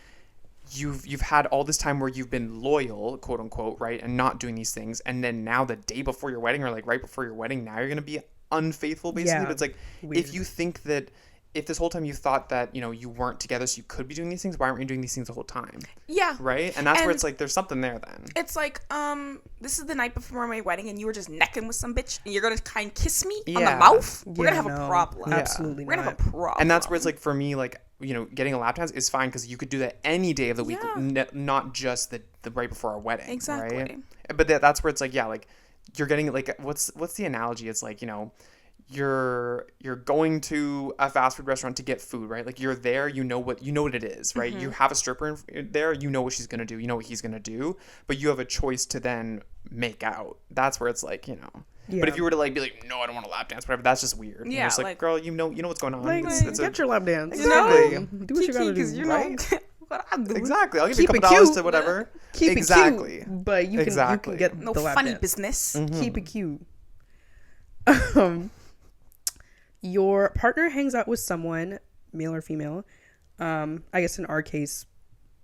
you've had all this time where you've been loyal, quote unquote, right, and not doing these things, and then now the day before your wedding or like right before your wedding, now you're gonna be unfaithful basically. Yeah. But it's like Weird. if you think that. If this whole time you thought that, you know, you weren't together so you could be doing these things, why aren't you doing these things the whole time? yeah, Right? And that's where And- it's like there's something there then. it's like this is the night before my wedding, and you were just necking with some bitch, and you're gonna kind of kiss me on the Yeah. mouth. We're Yeah, gonna have no. a problem. Yeah. Absolutely We're gonna not. have a problem. And that's where it's like for me, like, you know, getting a lap dance is fine because you could do that any day of the week, Yeah. not just the right before our wedding. Exactly. Right? But that's where it's like, yeah, like you're getting like what's the analogy? It's like, you know, you're going to a fast food restaurant to get food, right? Like you're there, you know what it is, right? You have a stripper there, you know what she's gonna do, you know what he's gonna do, but you have a choice to then make out. That's where it's like, you know. But Yeah. if you were to like be like, no, I don't want a lap dance, whatever, that's just weird. Yeah, You're just like, like- girl, you know what's going on. Like, It's a- get your lap dance. Exactly. Do what you gotta do. you know right? what I'm doing. Exactly. I'll give Keep you a it couple dollars cute. to whatever. Keep exactly. it cute, but you can Exactly. get No the lap funny dance. business. Keep it cute. Your partner hangs out with someone, male or female, I guess in our case,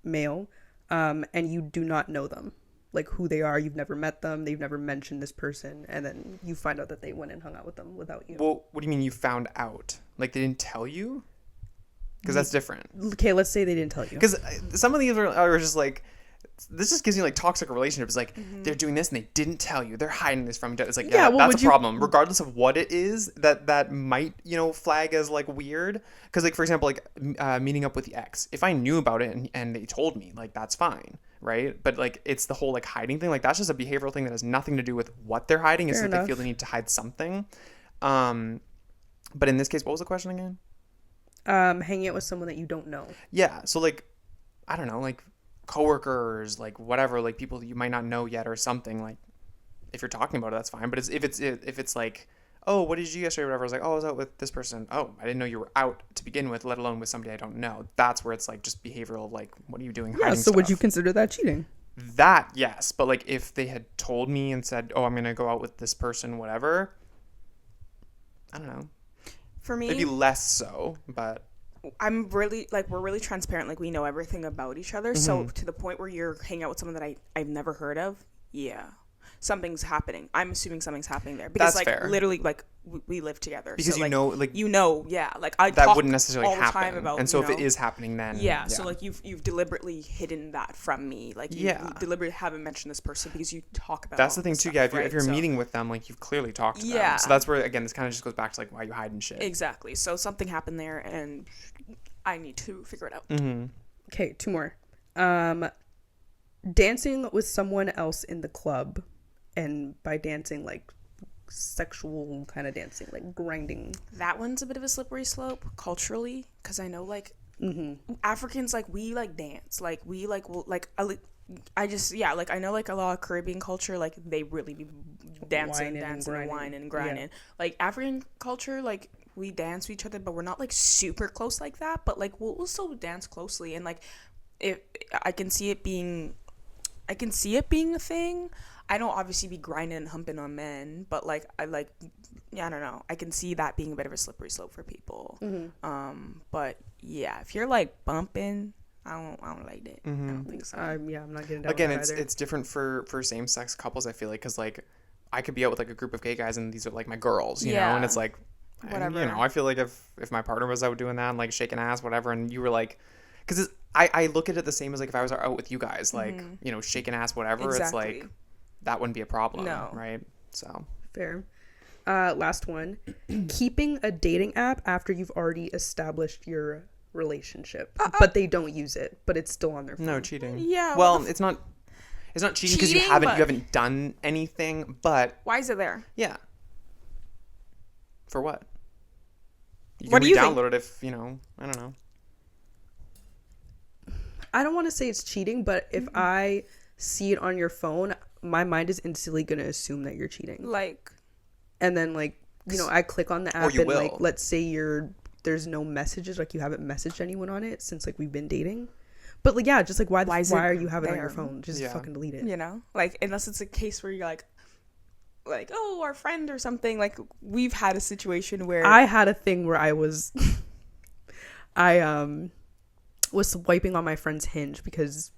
male, and you do not know them, like who they are. You've never met them. They've never mentioned this person, and then you find out that they went and hung out with them without you. Well, what do you mean you found out? Like they didn't tell you? Because that's different. Okay, let's say they didn't tell you. Because some of these are just like, this just gives you like toxic relationships. Like they're doing this and they didn't tell you. They're hiding this from each other. It's like, Yeah, well, that's would a you- problem. Regardless of what it is, that might, you know, flag as like weird. Because like, for example, like meeting up with the ex. If I knew about it and they told me, like that's fine. Right. But like, it's the whole like hiding thing. Like that's just a behavioral thing that has nothing to do with what they're hiding. It's Fair that they enough. feel the need to hide something. But in this case, what was the question again? Hanging out with someone that you don't know. Yeah, so like, I don't know, like coworkers, like whatever, like people that you might not know yet or something. Like, if you're talking about it, that's fine. But if it's like oh, what did you do yesterday or whatever, I was like, oh, I was out with this person. Oh, I didn't know you were out to begin with, let alone with somebody I don't know. That's where it's like just behavioral, like, what are you doing Yeah, hiding so would you stuff? consider that cheating? That, yes, but like if they had told me and said, oh, I'm gonna go out with this person, whatever, I don't know, For me, maybe less so, but I'm really like we're really transparent. Like we know everything about each other. So Mm-hmm. to the point where you're hanging out with someone that I've never heard of, yeah, something's happening. I'm assuming something's happening there because That's like fair. literally like we live together. because so, you like, know, like yeah, like I that talk wouldn't necessarily all the happen. time about, And so you if it know, is happening, then yeah, so like you've deliberately hidden that from me. Like you Yeah. deliberately haven't mentioned this person because you talk about. that's all the thing this too. stuff, Yeah, if right? you're So- meeting with them, like you've clearly talked to Yeah. them. So that's where again this kind of just goes back to like why you hiding shit. Exactly. So something happened there, and I need to figure it out. Mm-hmm. Okay, 2 more. Dancing with someone else in the club, and by dancing, like sexual kind of dancing, like grinding. That one's a bit of a slippery slope culturally, because I know like Africans, like we like dance, like we like will like I just yeah, like I know like a lot of Caribbean culture, like they really be dancing, Whining and grinding. whining and grinding. Yeah. Like African culture, like we dance with each other, but we're not like super close like that. But like we'll still dance closely, and like I can see it being a thing. I don't obviously be grinding and humping on men, but like I don't know. I can see that being a bit of a slippery slope for people. But yeah, if you're like bumping, I don't like that. I don't think so. I'm not getting down Again, with that either. it's different for same sex couples. I feel like because like I could be out with like a group of gay guys and these are like my girls, you know, Yeah. and it's like Whatever. You know, I feel like if my partner was out doing that and like shaking ass, whatever, and you were like, because I look at it the same as like if I was out with you guys, like you know, shaking ass, whatever. It's Exactly. like that wouldn't be a problem, No. right? So Fair. Last one. Keeping a dating app after you've already established your relationship, but they don't use it, but it's still on their phone. no cheating. Yeah, Well, what it's not cheating because you Cheating, but- haven't done anything, but Why is it there? yeah. For what? You What can do you think? re-download it if you know. I don't know. I don't want to say it's cheating, but if I see it on your phone, my mind is instantly going to assume that you're cheating. Like, And then like, you know, I click on the app you and like will. let's say there's no messages, like you haven't messaged anyone on it since like we've been dating. But like yeah, just like why Why is it are you having it on your there? phone? Just Yeah. fucking delete it. you know, like unless it's a case where you're like oh, our friend or something. Like we've had a situation where I had a thing where I was was swiping on my friend's Hinge because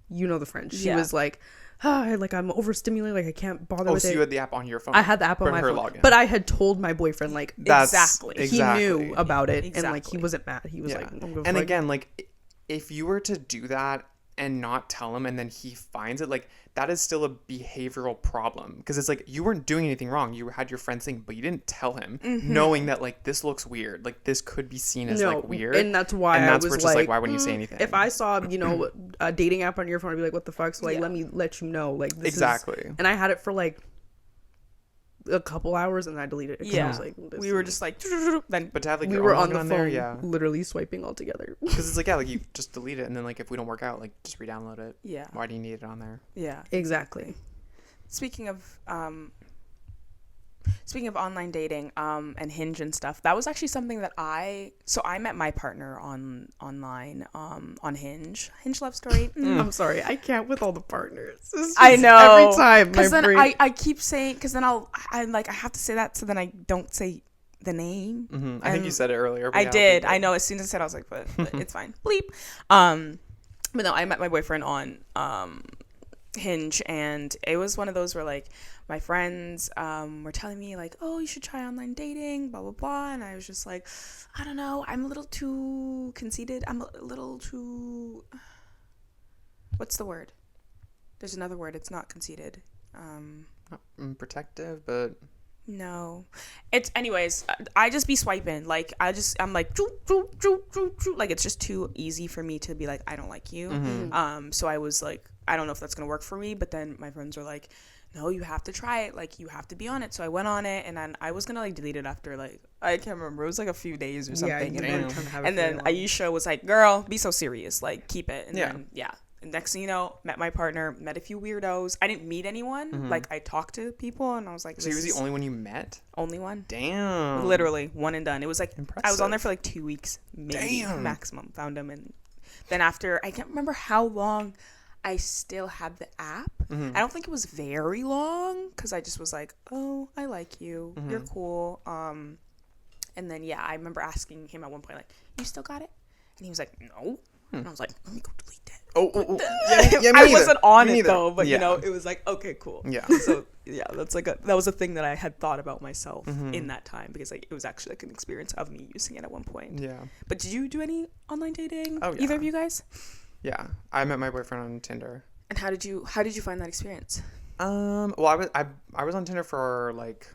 you know the friend. She Yeah. was like, like I'm overstimulated, like I can't bother Oh, with so it. you had the app on your phone. I had the app on But my her phone, login. but I had told my boyfriend like That's Exactly. he knew about it, and like Exactly. he wasn't mad. He was Yeah. like, I'm gonna And fuck- again, like if you were to do that and not tell him and then he finds it, like that is still a behavioral problem because it's like you weren't doing anything wrong. You had your friend's thing, but you didn't tell him, knowing that like this looks weird, like this could be seen as like weird. and that's why and that's I where was it's just like, why wouldn't you say anything? if I saw a dating app on your phone, I'd be like, what the fuck? So like, Yeah. let me let you know, like this Exactly. is, and I had it for like a couple hours, and I deleted it. 'cause I yeah, was like, this we were is- just like then But to have like we your were own on the login phone, there, yeah, literally swiping all together. because it's like yeah, like you just delete it and then like if we don't work out, like just re-download it. yeah, Why do you need it on there? yeah. Exactly. Speaking of online dating and Hinge and stuff, that was actually something that I met my partner online on Hinge love story. I'm sorry, I can't with all the partners. It's I just know every time my because then brain. I keep saying because then I have to say that so then I don't say the name. I think you said it earlier. But I yeah, did. I'll I know. As soon as I said, it, I was like, but it's fine. Bleep. But no, I met my boyfriend on Hinge, and it was one of those where like my friends were telling me like, oh, you should try online dating, blah blah blah, and I was just like, I don't know. I'm a little too conceited. I'm a little too. What's the word? There's another word. It's not conceited. protective, but No, it's anyways. I just be swiping. Like I'm like, choo, choo, choo, choo, choo. Like it's just too easy for me to be like, I don't like you. So I was like, I don't know if that's gonna work for me. But then my friends were like, no, you have to try it. Like you have to be on it. So I went on it, and then I was gonna like delete it after like I can't remember. It was like a few days or something. you and weren't trying to have it and for then very long. Aisha was like, girl, be so serious. Like keep it. And Yeah. then yeah. next thing you know, met my partner, met a few weirdos. I didn't meet anyone. Like, I talked to people, and I was like, So he was this the is only one you met? only one. Damn. Literally, one and done. It was like, I was on there Impressive. for like 2 weeks, maybe, Damn. maximum. Found him, and then after, I can't remember how long I still had the app. I don't think it was very long, because I just was like, oh, I like you. You're cool. And then, yeah, I remember asking him at one point, like, you still got it? And he was like, no. And I was like, let me go delete that. Oh. Yeah, me I neither. wasn't on Me it neither. though, but Yeah. you know, it was like, okay, cool. Yeah. So yeah, that was a thing that I had thought about myself in that time, because like it was actually like an experience of me using it at one point. Yeah. But did you do any online dating? Oh, Either yeah. of you guys? Yeah. I met my boyfriend on Tinder. And how did you find that experience? Well, I was on Tinder for like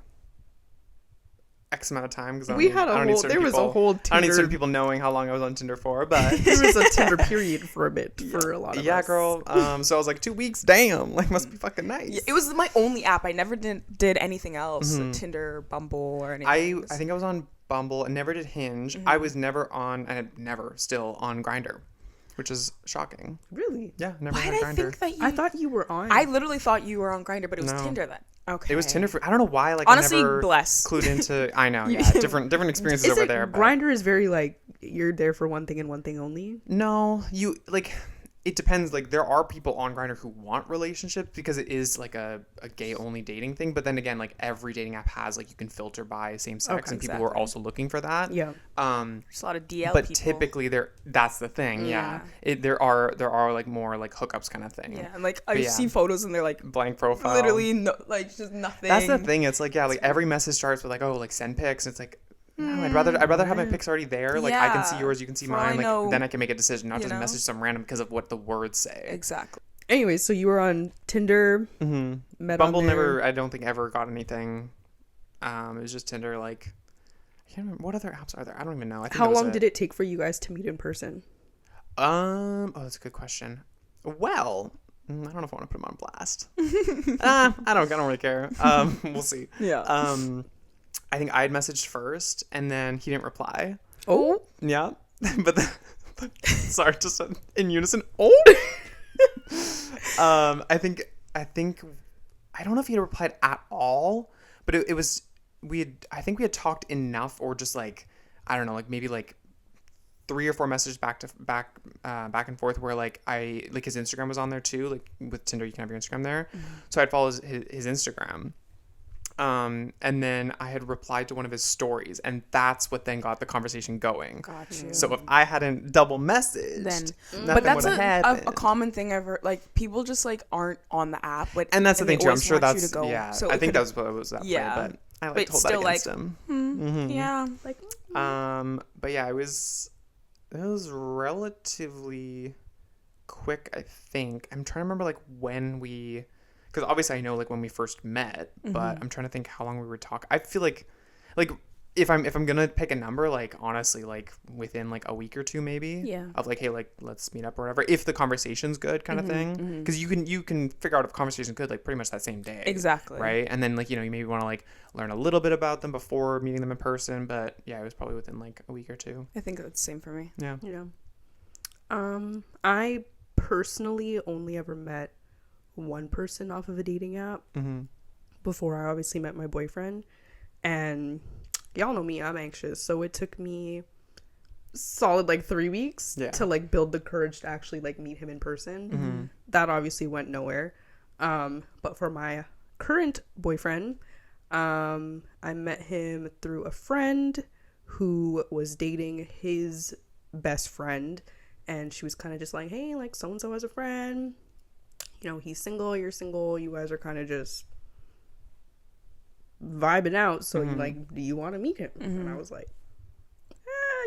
X amount of time, because There was a whole I don't need certain Tinder. people knowing how long I was on Tinder for, but There was a Tinder period for a bit for a lot of yeah, us. girl. So I was like 2 weeks. Damn, like must be fucking nice. Yeah, it was my only app. I never did anything else, like Tinder, Bumble, or anything. I think I was on Bumble and never did Hinge. I was never on, and never still on Grindr, which is shocking. Really? Yeah, never Why had did I Grindr. think that you? I thought you were on. I literally thought you were on Grindr, but it was No. Tinder then. Okay. It was Tinder for, I don't know why, like Honestly, I never bless. clued into, I know, yeah, different experiences Is over it there. But Grindr is very like you're there for one thing and one thing only. no, you, like, it depends. Like, there are people on Grindr who want relationships because it is like a gay only dating thing. But then again, like every dating app has, like, you can filter by same sex, Okay, and people who are exactly. also looking for that. Yeah. There's a lot of DL But people. typically that's the thing. Yeah. There are like more like hookups kind of thing. Yeah, and like I yeah. see photos and they're like Blank profile. literally no, like just nothing. That's the thing. It's like, yeah, like every message starts with like, oh, like send pics. It's like, no, I'd rather have my pics already there. Like I can see Yeah. yours, you can see For all I mine. Like know, then I can make a decision, not you just know? message some random because of what the words say. Exactly. Anyway, so you were on Tinder. Met Bumble on there. never, I don't think ever got anything. It was just Tinder. Like I can't remember what other apps are there. I don't even know. I think How long did it take for you guys to meet in person? Oh, that's a good question. Well, I don't know if I want to put him on blast. I don't really care. We'll see. Yeah. I think I had messaged first, and then he didn't reply. Oh, Yeah, but sorry, just in unison. Oh, I think I don't know if he had replied at all, but it was I think we had talked enough, or just like I don't know, like maybe like 3 or 4 messages back and forth, where like his Instagram was on there too. Like with Tinder, you can have your Instagram there, so I'd follow his Instagram. And then I had replied to one of his stories, and that's what then got the conversation going. Got you. So if I hadn't double messaged, Then, nothing but that's would have a happened. common thing I've heard. Like people just like aren't on the app, but And that's the they thing too. I'm always sure want you that's to go. yeah. So I it think could've- that's what it was that yeah. way, but I like But to hold still, that against like, him. Yeah, like But yeah, it was relatively quick. I think I'm trying to remember like when we, because obviously I know like when we first met, but I'm trying to think how long we were talking. I feel like if I'm gonna pick a number, like honestly, like within like a week or two maybe. Yeah. Of like, hey, like let's meet up or whatever. If the conversation's good, kind of thing. Because you can figure out if conversation's good like pretty much that same day. Exactly. Right. And then like you maybe want to like learn a little bit about them before meeting them in person. But yeah, it was probably within like a week or two. I think that's the same for me. Yeah. yeah. I personally only ever met one person off of a dating app before I obviously met my boyfriend, and y'all know me, I'm anxious, so it took me solid like 3 weeks to like build the courage to actually like meet him in person. That obviously went nowhere. But for my current boyfriend, I met him through a friend who was dating his best friend, and she was kind of just like, hey, like so and so has a friend, you know, he's single, you're single, you guys are kind of just vibing out, so you like, do you want to meet him? And I was like,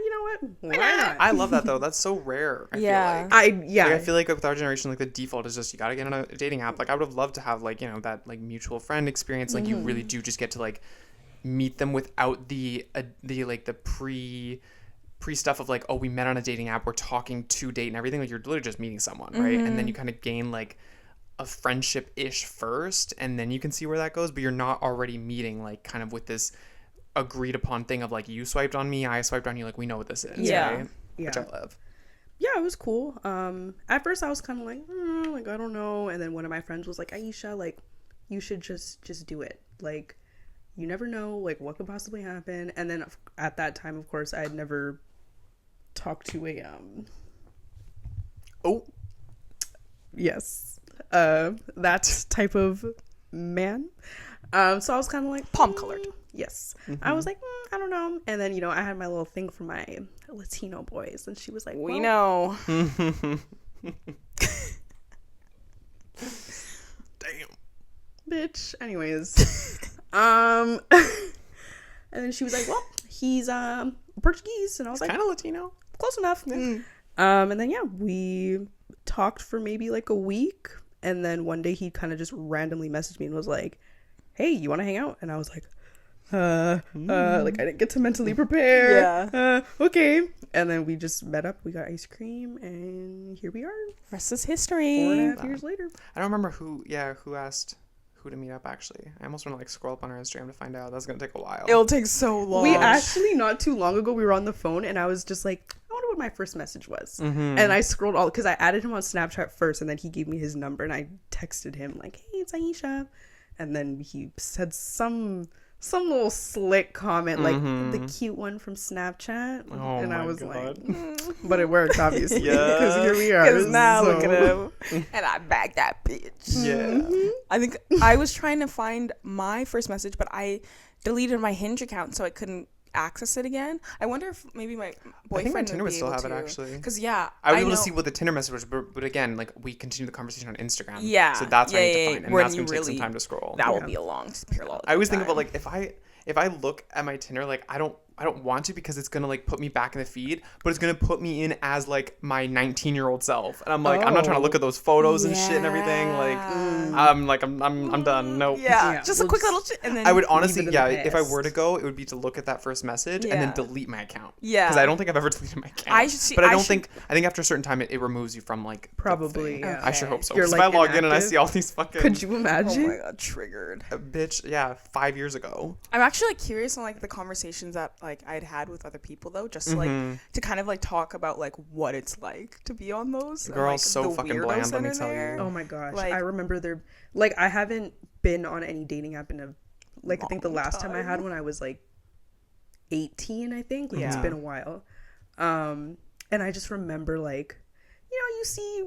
you know what, why not? I love that though. That's so rare. I Yeah. feel like. I I feel like with our generation, like the default is just you gotta get on a dating app. Like I would have loved to have like that like mutual friend experience. Like you really do just get to like meet them without the like the pre stuff of like, oh, we met on a dating app, we're talking to date and everything. Like you're literally just meeting someone, right? And then you kind of gain like a friendship ish first, and then you can see where that goes. But you're not already meeting like kind of with this agreed upon thing of like you swiped on me, I swiped on you, like we know what this is, Yeah. right? Which I love. yeah, it was cool. At first I was kind of like I don't know, and then one of my friends was like, Aisha, like you should just do it. Like you never know like what could possibly happen. And then at that time, of course, I had never talked to a Oh, yes, that type of man. So I was kind of like Palm colored. Yes. I was like, I don't know. And then, I had my little thing for my Latino boys. And she was like, We well, know. damn. bitch. Anyways. And then she was like, well, he's Portuguese. And I was like, Kind of Latino. close enough. And then, yeah, we talked for maybe like a week. And then one day he kind of just randomly messaged me and was like, hey, you want to hang out? And I was like, like I didn't get to mentally prepare. Yeah. Okay. And then we just met up, we got ice cream, and here we are Rest is 4.5 history. years later. I don't remember who asked who to meet up, actually. I almost want to, like, scroll up on her Instagram to find out. That's going to take a while. It'll take so long. We actually, not too long ago, we were on the phone and I was just like, I wonder what my first message was. And I scrolled all, because I added him on Snapchat first, and then he gave me his number and I texted him like, hey, it's Aisha. And then he said some little slick comment like the cute one from Snapchat. Oh and I my was God. like, but it worked, obviously. Yeah. Because here we are. Because now look So- at him. And I bagged that bitch. Yeah. I think I was trying to find my first message, but I deleted my Hinge account so I couldn't access it again. I wonder if maybe my boyfriend Tinder would still have it, able to. actually. Because yeah, I was able know- to see what the Tinder message was, but again, like, we continue the conversation on Instagram. Yeah. So that's what I need Yeah, to find, and where that's you going to take some really- time to scroll. That Yeah. will be a long period. I always think about, like, if I look at my Tinder, like, I don't want to, because it's gonna, like, put me back in the feed, but it's gonna put me in as, like, my 19-year-old self, and I'm like, I'm not trying to look at those photos and shit and everything. Like, I'm done. Nope. Yeah, Yeah, just a we'll quick just- little shit, and then I would honestly, it in yeah, the if I past. were to go, it would be to look at that first message and then Yeah. delete my account. Yeah. Because I don't think I've ever deleted my account. I should see- But I I don't should- think, I think after a certain time, it removes you from, like, the Probably, thing. yeah. I sure hope so. You're, Because like, if I log in and I inactive. see all these fucking... Could you oh imagine? my god, triggered. Bitch, yeah, 5 years ago. I'm actually like curious on like the conversations that like I'd had with other people though, just to, like to kind of like talk about like what it's like to be on those. and, Girl, like, so the fucking weirdos bland, that let me are tell you. there. Oh my gosh. Like- I remember like I haven't been on any dating app in a I think the Long last time I had time. one I was like 18, I think. Like, it's Yeah. been a while. And I just remember like, you see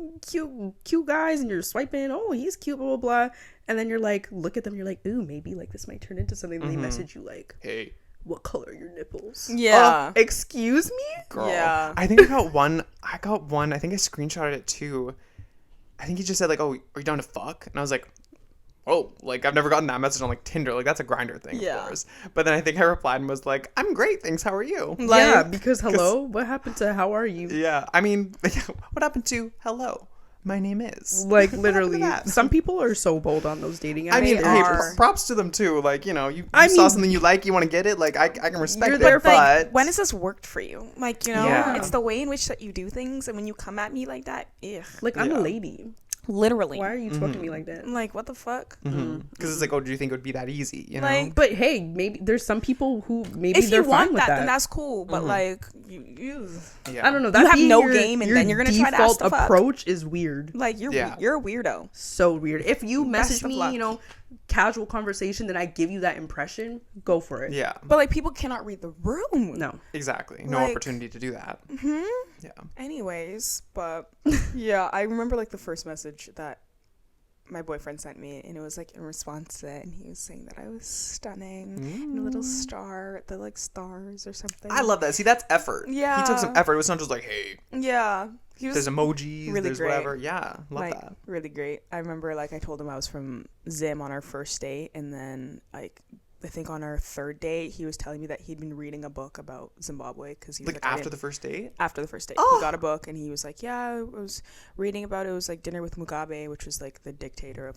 cute guys and you're swiping, oh, he's cute, blah blah blah. And then you're like, look at them, you're like, ooh, maybe like this might turn into something. And they message you like, Hey, what color are your nipples? Yeah. Excuse me? girl. Yeah. I think I got one. I think I screenshotted it too. I think he just said, like, oh, are you down to fuck? And I was like, oh, like, I've never gotten that message on, like, Tinder. Like, that's a Grindr thing, Yeah. of course. But then I think I replied and was like, I'm great, thanks, how are you? Yeah, because hello, what happened to how are you? Yeah, I mean, what happened to hello? My name is. Like What happened to literally, that? some people are so bold on those dating apps. I mean, They hey, are. props to them too. Like, you I saw mean- something you like, you want to get it. Like, I can respect You're it, there But like, but when has this worked for you? Like, Yeah. it's the way in which that you do things, and when you come at me like that, ugh. like I'm Yeah. a lady. Literally. Why are you talking to me like that? Like, what the fuck? because it's like, oh, do you think it would be that easy? You know? Like, But hey, maybe there's some people who maybe if they're you want fine with that, that. then that's cool. But like, you yeah. I don't know. You That have being no your- game, and your then you're gonna try to ask default to fuck. approach is weird. like Yeah. you're a weirdo. So weird. If you Best message of me, luck. casual conversation, then I give you that impression. Go for it. Yeah, But like, people cannot read the room. No. exactly. No Like- opportunity to do that. Yeah. Anyways, but yeah, I remember like the first message that my boyfriend sent me, and it was like in response to it, and he was saying that I was stunning, and a little star, the like stars or something. I love that. See, that's effort. Yeah. He took some effort. It was not just like, hey, Yeah, he was there's emojis, really there's great. whatever. Yeah, love like that. really great. I remember like I told him I was from Zim on our first date, and then like I think on our third date he was telling me that he'd been reading a book about Zimbabwe because he was Like I after didn't- the first date? after the first date. Oh. He got a book and he was like, yeah, I was reading about it. It was like Dinner with Mugabe, which was like the dictator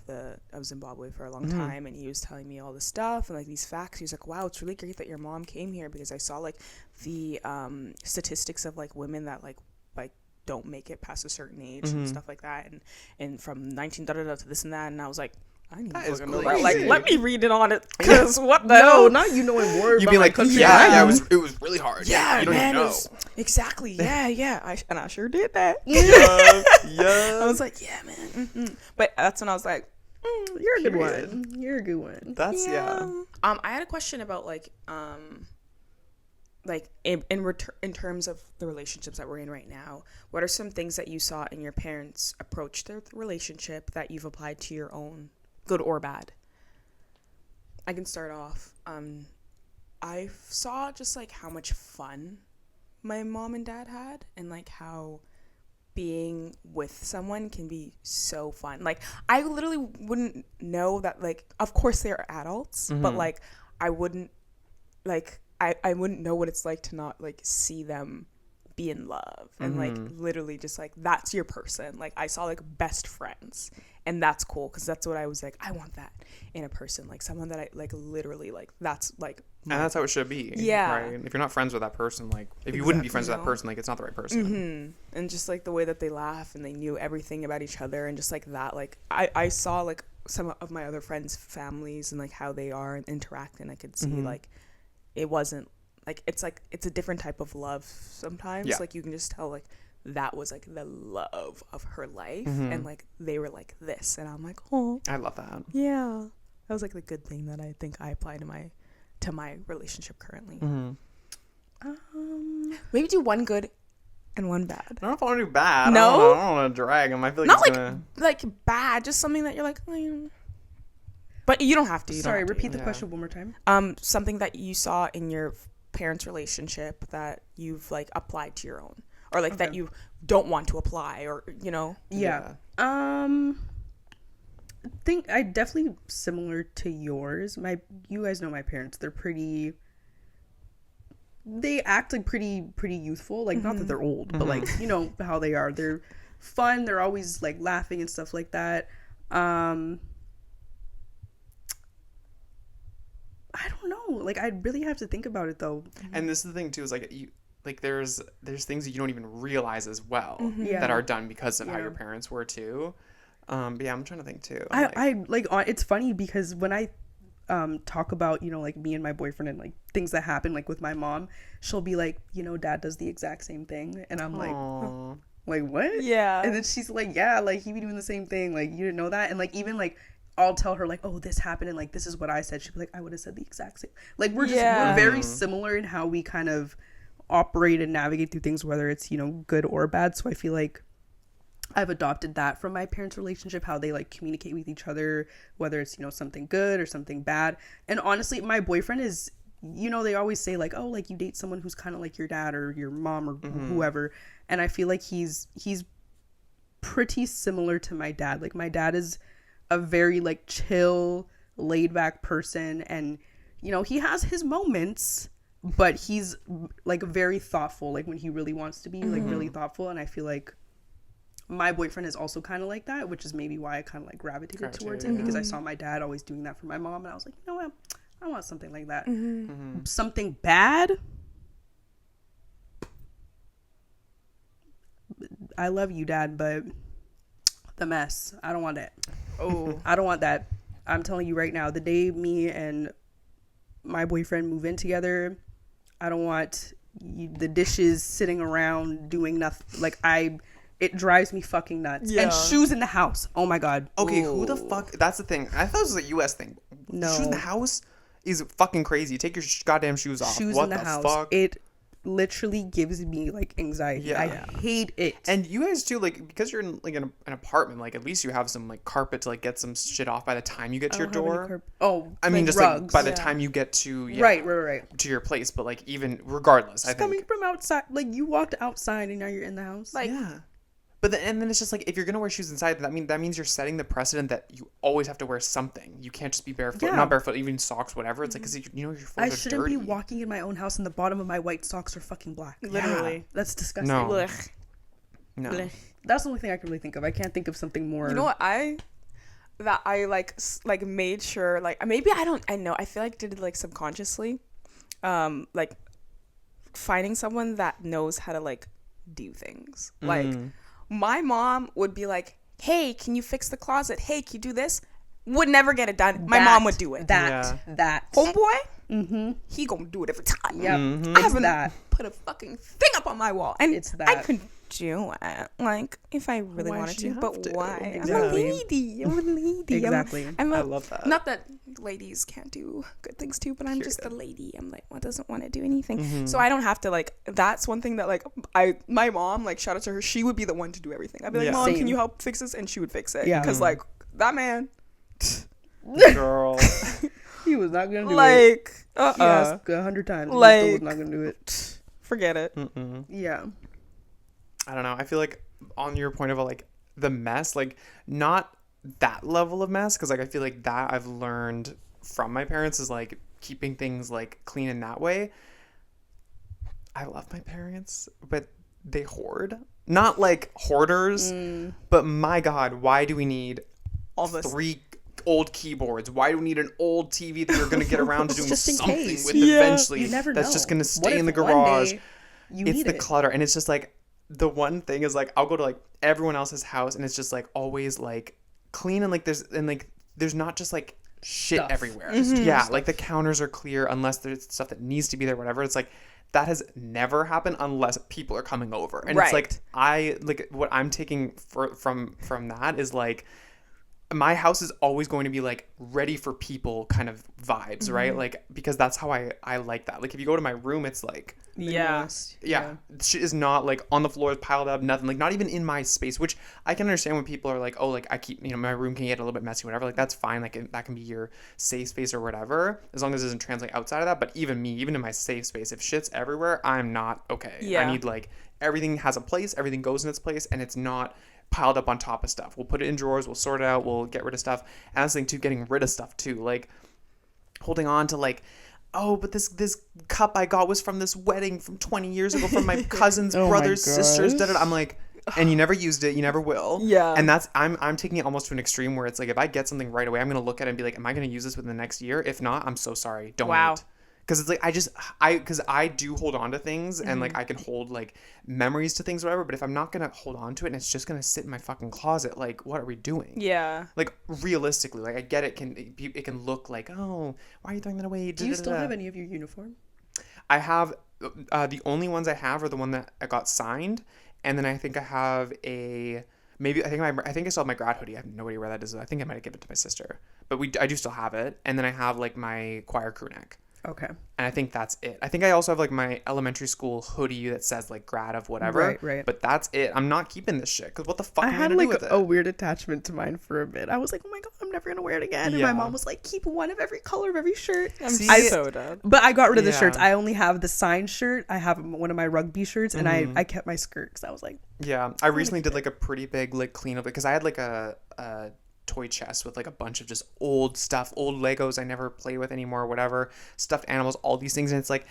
of Zimbabwe for a long time. And he was telling me all this stuff and like these facts. He was like, wow, it's really great that your mom came here, because I saw like the statistics of like women that like don't make it past a certain age and stuff like that. And from 19 to this and that. And I was like, I need That to is look into that. Like, crazy. let me read it on it. Because what the No, hell? not you knowing more You'd about be my like, country. yeah, it was really hard. Yeah, you don't man. even It know. was, exactly. Yeah. I sure did that. Yeah. I was like, yeah, man. Mm-mm. But that's when I was like, You're a good Period. one. You're a good one. That's yeah. I had a question about like in terms of the relationships that we're in right now. What are some things that you saw in your parents' approach to the relationship that you've applied to your own, good or bad? I can start off. I saw just like how much fun my mom and dad had, and like how being with someone can be so fun. Like, I literally wouldn't know that, like, of course they're adults, but like I wouldn't like I wouldn't know what it's like to not like see them be in love and like literally just like that's your person. Like, I saw like best friends, and that's cool because that's what I was like, I want that in a person, like someone that I like literally like, that's like And that's how it should be. Yeah. Right? If you're not friends with that person, like, if you wouldn't be friends with that no. person, like, it's not the right person. and just like the way that they laugh and they knew everything about each other, and just like that, like I saw like some of my other friends' families and like how they are and interact, and I could see like it wasn't like it's a different type of love sometimes. Yeah. Like, you can just tell like that was like the love of her life, and like they were like this, and I'm like, oh I love that. yeah, that was like the good thing that I think I applied to my relationship currently. Maybe do one good and one bad. I don't know if I want to do bad. No? I don't want to drag him. I feel like Not it's like gonna... like bad, just something that you're like, but you don't have to. Sorry, repeat. repeat the Yeah. question one more time. Something that you saw in your parents' relationship that you've like applied to your own, or like that you don't want to apply, or Yeah. Think I definitely similar to yours. You guys know my parents. They act like pretty youthful. Like, not that they're old, but like, you know how they are. They're fun. They're always like laughing and stuff like that. I don't know. Like, I'd really have to think about it though. And this is the thing too, is like there's things that you don't even realize as well Yeah. that are done because of how Yeah. your parents were too. But yeah, I'm trying to think too. It's funny because when I talk about, you know, like me and my boyfriend and like things that happen like with my mom, she'll be like, you know, dad does the exact same thing, and I'm like what? Yeah. And then she's like, yeah, like he be doing the same thing, like you didn't know that. And like even like I'll tell her like, oh, this happened and like this is what I said. She'll be like, I would have said the exact same. Like, we're very similar in how we kind of operate and navigate through things, whether it's, you know, good or bad. So I feel like I've adopted that from my parents' relationship, how they like communicate with each other, whether it's, you know, something good or something bad. And honestly, my boyfriend is, you know, they always say like, oh, like you date someone who's kind of like your dad or your mom or whoever. And I feel like he's pretty similar to my dad. Like, my dad is a very like chill, laid back person, and you know, he has his moments, but he's like very thoughtful, like when he really wants to be like really thoughtful. And I feel like my boyfriend is also kind of like that, which is maybe why I kind of like gravitated towards him, because I saw my dad always doing that for my mom, and I was like, you know what, I want something like that. Something bad, I love you, dad, but the mess, I don't want that. I don't want that. I'm telling you right now, the day me and my boyfriend move in together, I don't want the dishes sitting around doing nothing. Like, it drives me fucking nuts. Yeah. And shoes in the house. Oh my god. Okay, who the fuck? That's the thing. I thought it was a U.S. thing. No. Shoes in the house is fucking crazy. Take your goddamn shoes off. Shoes what in the house. Fuck? It literally gives me like anxiety. Yeah. I hate it. And you guys too, like, because you're in like an apartment, like at least you have some like carpet to like get some shit off by the time you get to your door. I mean, like just rugs. like by the time you get to Right. to your place, but like even regardless, I Just coming think from outside, like you walked outside and now you're in the house. Like, yeah. But then it's just like, if you're gonna wear shoes inside, that means you're setting the precedent that you always have to wear something. You can't just be barefoot, Yeah. not barefoot, even socks, whatever. It's like, because you know your foot I are shouldn't dirty. be walking in my own house and the bottom of my white socks are fucking black. literally. That's disgusting. No. Blech. No. Blech. That's the only thing I can really think of. I can't think of something more. You know what I like made sure, like, maybe I know, I feel like did it like subconsciously, like finding someone that knows how to like do things. Like, my mom would be like, hey, can you fix the closet? Hey, can you do this? would never get it done. My mom would do it. That. Homeboy, he gonna do it every time. Yep. I It's haven't that. put a fucking thing up on my wall, and It's I that. could do it, like if I really Why wanted should to. you But have to? why? Exactly. I'm a lady. I'm a lady. Exactly. I'm I love that. Not that ladies can't do good things too, but I'm just a lady. I'm like, what doesn't want to do anything? Mm-hmm. So I don't have to like. That's one thing that like my mom, like, shout out to her. She would be the one to do everything. I'd be like, Yeah. Mom, Same. can you help fix this? And she would fix it. Yeah. Because like that man, Girl. He was not gonna do it. like, He asked 100 times. He Like- still was not gonna do it. forget it. Yeah. I don't know. I feel like on your point of like the mess, like not that level of mess, because like I feel like that I've learned from my parents is like keeping things like clean in that way. I love my parents, but they hoard. Not like hoarders, but my God, why do we need All this. 3 old keyboards? Why do we need an old TV that we're going to get around to doing Just in something case. with Yeah. eventually? You never That's know. just going to What stay in the if one garage. day you It's need the it? clutter, and it's just like the one thing is like I'll go to like everyone else's house and it's just like always like clean, and like there's not just like shit Stuff. everywhere. Yeah, like the counters are clear unless there's stuff that needs to be there, whatever. It's like that has never happened unless people are coming over, and it's like what I'm taking from that is like my house is always going to be like ready for people kind of vibes, right? Like because that's how I like that. Like if you go to my room, it's like Minimalist. yeah, shit is not like on the floor, piled up, nothing, like not even in my space, which I can understand when people are like, oh, like I keep, my room can get a little bit messy, whatever, like that's fine, like that can be your safe space or whatever, as long as it doesn't translate outside of that. But even in my safe space, if shit's everywhere, I'm not okay. Yeah. I need like everything has a place, everything goes in its place, and it's not piled up on top of stuff. We'll put it in drawers, we'll sort it out, we'll get rid of stuff. And that's the thing too, getting rid of stuff too, like holding on to like, oh, but this cup I got was from this wedding from 20 years ago from my cousin's Oh my brothers, sisters. gosh. I'm like, and you never used it, you never will. Yeah. And that's I'm taking it almost to an extreme where it's like if I get something right away, I'm gonna look at it and be like, am I gonna use this within the next year? If not, I'm so sorry. Don't Wow. wait. Because it's like because I do hold on to things and like I can hold like memories to things or whatever, but if I'm not gonna hold on to it and it's just gonna sit in my fucking closet, like what are we doing? Yeah. Like realistically, like I get it can look like, oh, why are you throwing that away? Do you still have any of your uniform? I have the only ones I have are the one that I got signed, and then I think I have I think I still have my grad hoodie. I have no idea where that is. I think I might have given it to my sister, but I do still have it. And then I have like my choir crew neck. Okay. And I think that's it. I think I also have like my elementary school hoodie that says like grad of whatever. Right. But that's it. I'm not keeping this shit because what the fuck I am I had gonna do like with it? a weird attachment to mine for a bit. I was like, oh my God, I'm never going to wear it again. And Yeah. my mom was like, keep one of every color of every shirt. See, so done. But I got rid of the Yeah. shirts. I only have the signed shirt. I have one of my rugby shirts, and I kept my skirt because I was like, Yeah, I recently did like a pretty big like cleanup because I had like a toy chest with like a bunch of just old stuff, old Legos I never play with anymore, whatever, stuffed animals, all these things, and it's like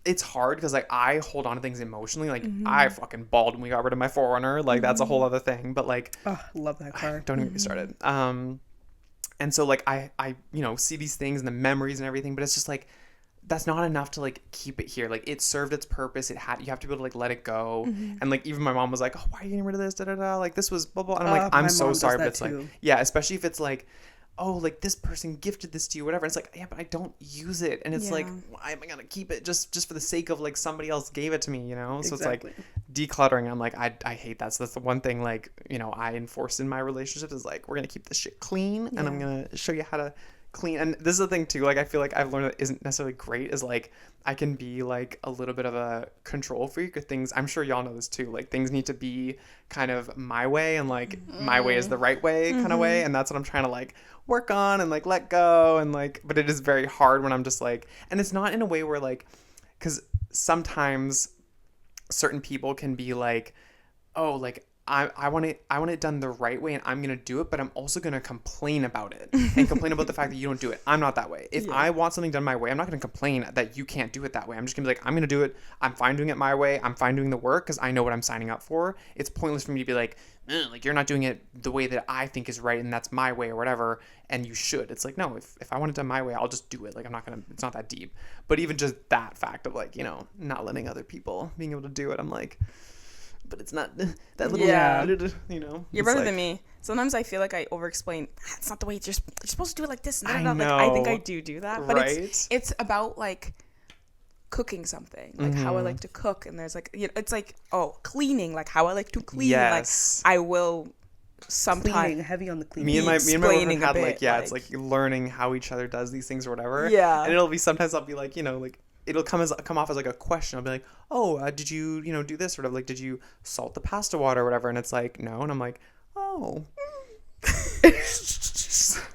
it's hard because like I hold on to things emotionally. Like I fucking bawled when we got rid of my 4Runner. Like that's a whole other thing. But like oh, love that car. don't even get me started. And so like I see these things and the memories and everything, but it's just like that's not enough to like keep it here. Like it served its purpose. You have to be able to like let it go. And like even my mom was like, oh, why are you getting rid of this? Da da da. Like this was blah blah. And I'm like, my I'm so mom does sorry, that but it's too. like yeah, especially if it's like, oh, like this person gifted this to you, whatever. It's like yeah, but I don't use it, and it's like Yeah. why am I gonna keep it just for the sake of like somebody else gave it to me, So Exactly. it's like decluttering. I'm like I hate that. So that's the one thing like I enforce in my relationships is like we're gonna keep this shit clean, and I'm gonna show you how to clean. And this is the thing too, like I feel like I've learned that isn't necessarily great is like I can be like a little bit of a control freak or things. I'm sure y'all know this too, like things need to be kind of my way, and like my way is the right way kind of way, and that's what I'm trying to like work on and like let go, and like but it is very hard when I'm just like, and it's not in a way where like because sometimes certain people can be like, oh, like I want it done the right way and I'm going to do it, but I'm also going to complain about it and complain about the fact that you don't do it. I'm not that way. If I want something done my way, I'm not going to complain that you can't do it that way. I'm just going to be like, I'm going to do it. I'm fine doing it my way. I'm fine doing the work because I know what I'm signing up for. It's pointless for me to be like you're not doing it the way that I think is right and that's my way or whatever, and you should. It's like, no, if I want it done my way, I'll just do it. Like it's not that deep. But even just that fact of like, not letting other people being able to do it, I'm like, but it's not that little. Yeah. You know. You're it's better like- than me. Sometimes I feel like I over-explain. It's not the way you're supposed to do it like this. I Like, I think I know. do that, but Right? it's about like cooking something, like how I like to cook, and there's like it's like cleaning, like how I like to clean. Yes. Like I will Cleaning, sometimes. heavy on the cleaning. Me and my boyfriend explaining a had bit, it's like learning how each other does these things or whatever. Yeah. And it'll be sometimes I'll be like, you know, like it'll come off as like a question. I'll be like, oh, did you do this or whatever? Like, did you salt the pasta water or whatever? And it's like, no. And I'm like, oh.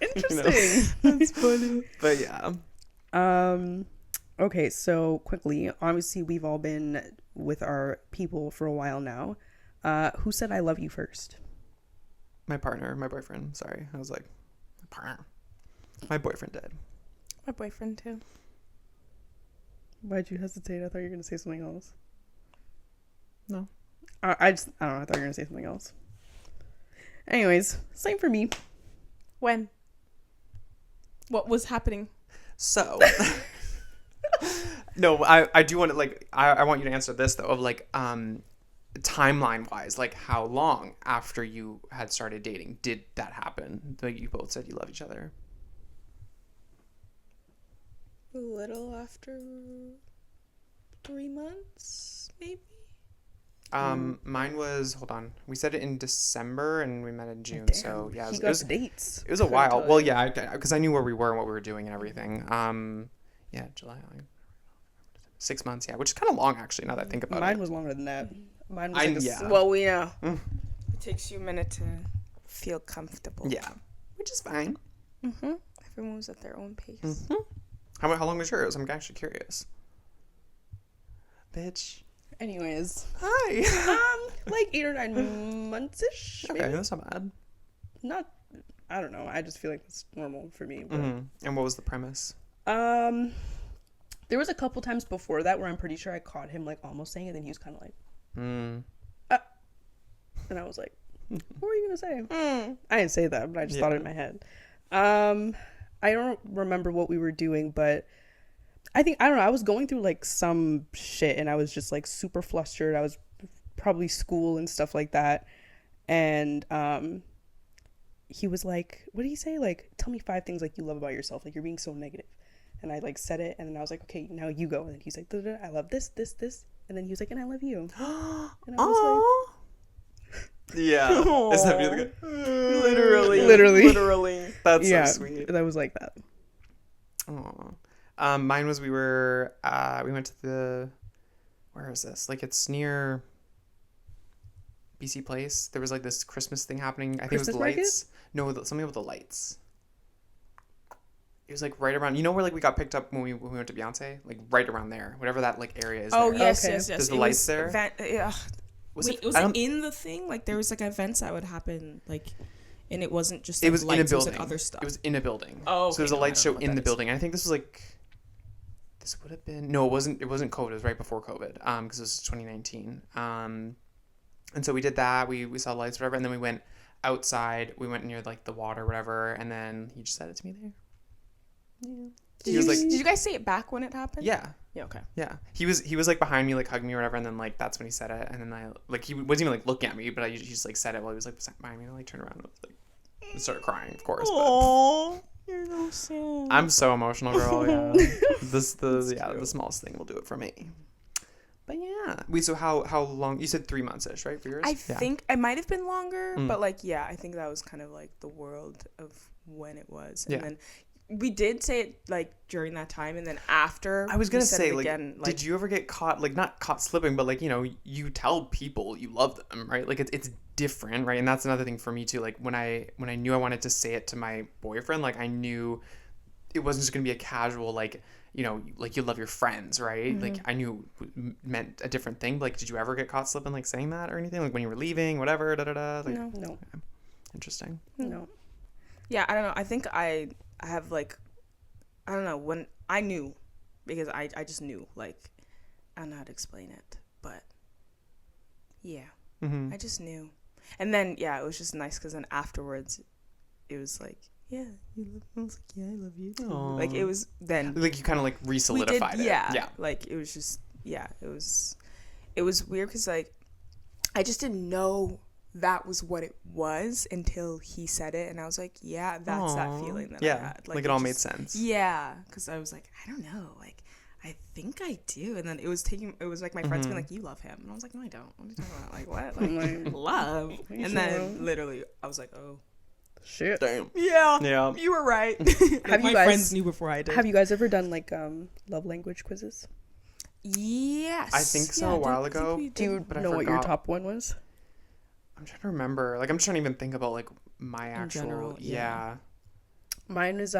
Interesting. That's funny. But yeah. Okay, so quickly, obviously we've all been with our people for a while now. Who said I love you first? My boyfriend. Sorry. I was like, my partner. My boyfriend did. My boyfriend too. Why'd you hesitate? I thought you were gonna say something else. No. I don't know. I thought you were gonna say something else. Anyways, same for me. When? What was happening? So, no, I do want to like I want you to answer this though of like timeline wise, like how long after you had started dating did that happen? Like you both said you love each other. A little after 3 months, maybe. Mine was, hold on, we said it in December and we met in June. Damn, So yeah, he it got was the dates. it was a while. Well, yeah, because I knew where we were and what we were doing and everything. Yeah, July, 6 months. Yeah, which is kind of long actually. Now that I think about Mine it. was longer than that. Mine was I- like yeah. Well, we know. It takes you a minute to feel comfortable. Yeah, which is fine. Everyone was at their own pace. How long was yours? I'm actually curious. Bitch. Anyways, Hi. like 8 or 9 months ish. Okay, that's not bad. Not, I don't know. I just feel like it's normal for me. But, And what was the premise? there was a couple times before that where I'm pretty sure I caught him like almost saying it, and he was kind of like, and I was like, what were you gonna say? I didn't say that, but I just thought it in my head. I don't remember what we were doing, but I don't know, I was going through like some shit and I was just like super flustered. I was probably school and stuff like that. And he was like, what did he say? Like, tell me 5 things like you love about yourself. Like, you're being so negative. And I like said it, and then I was like, okay, now you go. And then he's like, I love this. And then he was like, and I love you. And I was Yeah. Is that really good? Literally. That's yeah, so sweet. that was like that. Aw. Mine was we went to the, where is this? Like it's near BC Place. There was like this Christmas thing happening. I think it was the Christmas lights. No, something with the lights. It was like right around, you know where like we got picked up when we went to Beyonce? Like right around there. Whatever that like area is Oh, there. yes, Okay. yes. There's the It lights was there? Was Wait, it? was I it don't- in the thing? Like there was like events that would happen, like, and it wasn't just It like, was lights, in a it building. was like other stuff. It was in a building. Oh, so there was okay, a no, I light don't show know what in that the is. building. And I think this was like, this would have been, no, it wasn't COVID. It was right before COVID. Because it was 2019. And so we did that. We saw lights, whatever. And then we went outside. We went near like the water, whatever. And then he just said it to me there. Yeah. He was like, Did you guys say it back when it happened? yeah. Yeah. Okay. Yeah, he was like behind me, like hugging me or whatever, and then like that's when he said it, and then I like he wasn't even like looking at me, but he just like said it while he was like behind me, and I like turned around and like started crying, of course. But Oh, you're so sad. I'm so emotional, girl. Yeah, the smallest thing will do it for me. But yeah, wait. So how long? You said 3 months ish, right? For yours? I Yeah. think it might have been longer, but like yeah, I think that was kind of like the world of when it was, and Yeah. then we did say it like during that time, and then after I was we gonna said say it like, again, did you ever get caught like not caught slipping, but like you tell people you love them, right? Like it's different, right? And that's another thing for me too. Like when I knew I wanted to say it to my boyfriend, like I knew it wasn't just gonna be a casual like like you love your friends, right? Like I knew it meant a different thing. Like did you ever get caught slipping like saying that or anything? Like when you were leaving, whatever, da da da. Like, No. Interesting. No. Yeah, I don't know. I think I have like, I don't know, when I knew, because I just knew, like, I don't know how to explain it, but yeah, I just knew. And then, yeah, it was just nice because then afterwards, it was like, yeah, you love, I was like, yeah, I love you too. Aw. Like, it was then. Like you kind of like We did, re-solidified it. yeah. Yeah. Like, it was just, yeah, it was weird because, like, I just didn't know that was what it was until he said it, and I was like, yeah, that's that Aw. feeling that I Yeah, had. like it all made sense. Yeah, because I was like, I don't know, like I think I do, and then it was like my friends being like, you love him, and I was like, no, I don't. What are you talking about? Like what? Like love? And then literally, I was like, oh Shit. Damn. yeah, Yeah. you were right. Have my you guys friends knew before I did? Have you guys ever done like love language quizzes? Yes, I think so a while ago. Do you But I know what your forgot. top one was? I'm trying to remember. Like I'm trying to even think about like my actual. general, yeah. Mine is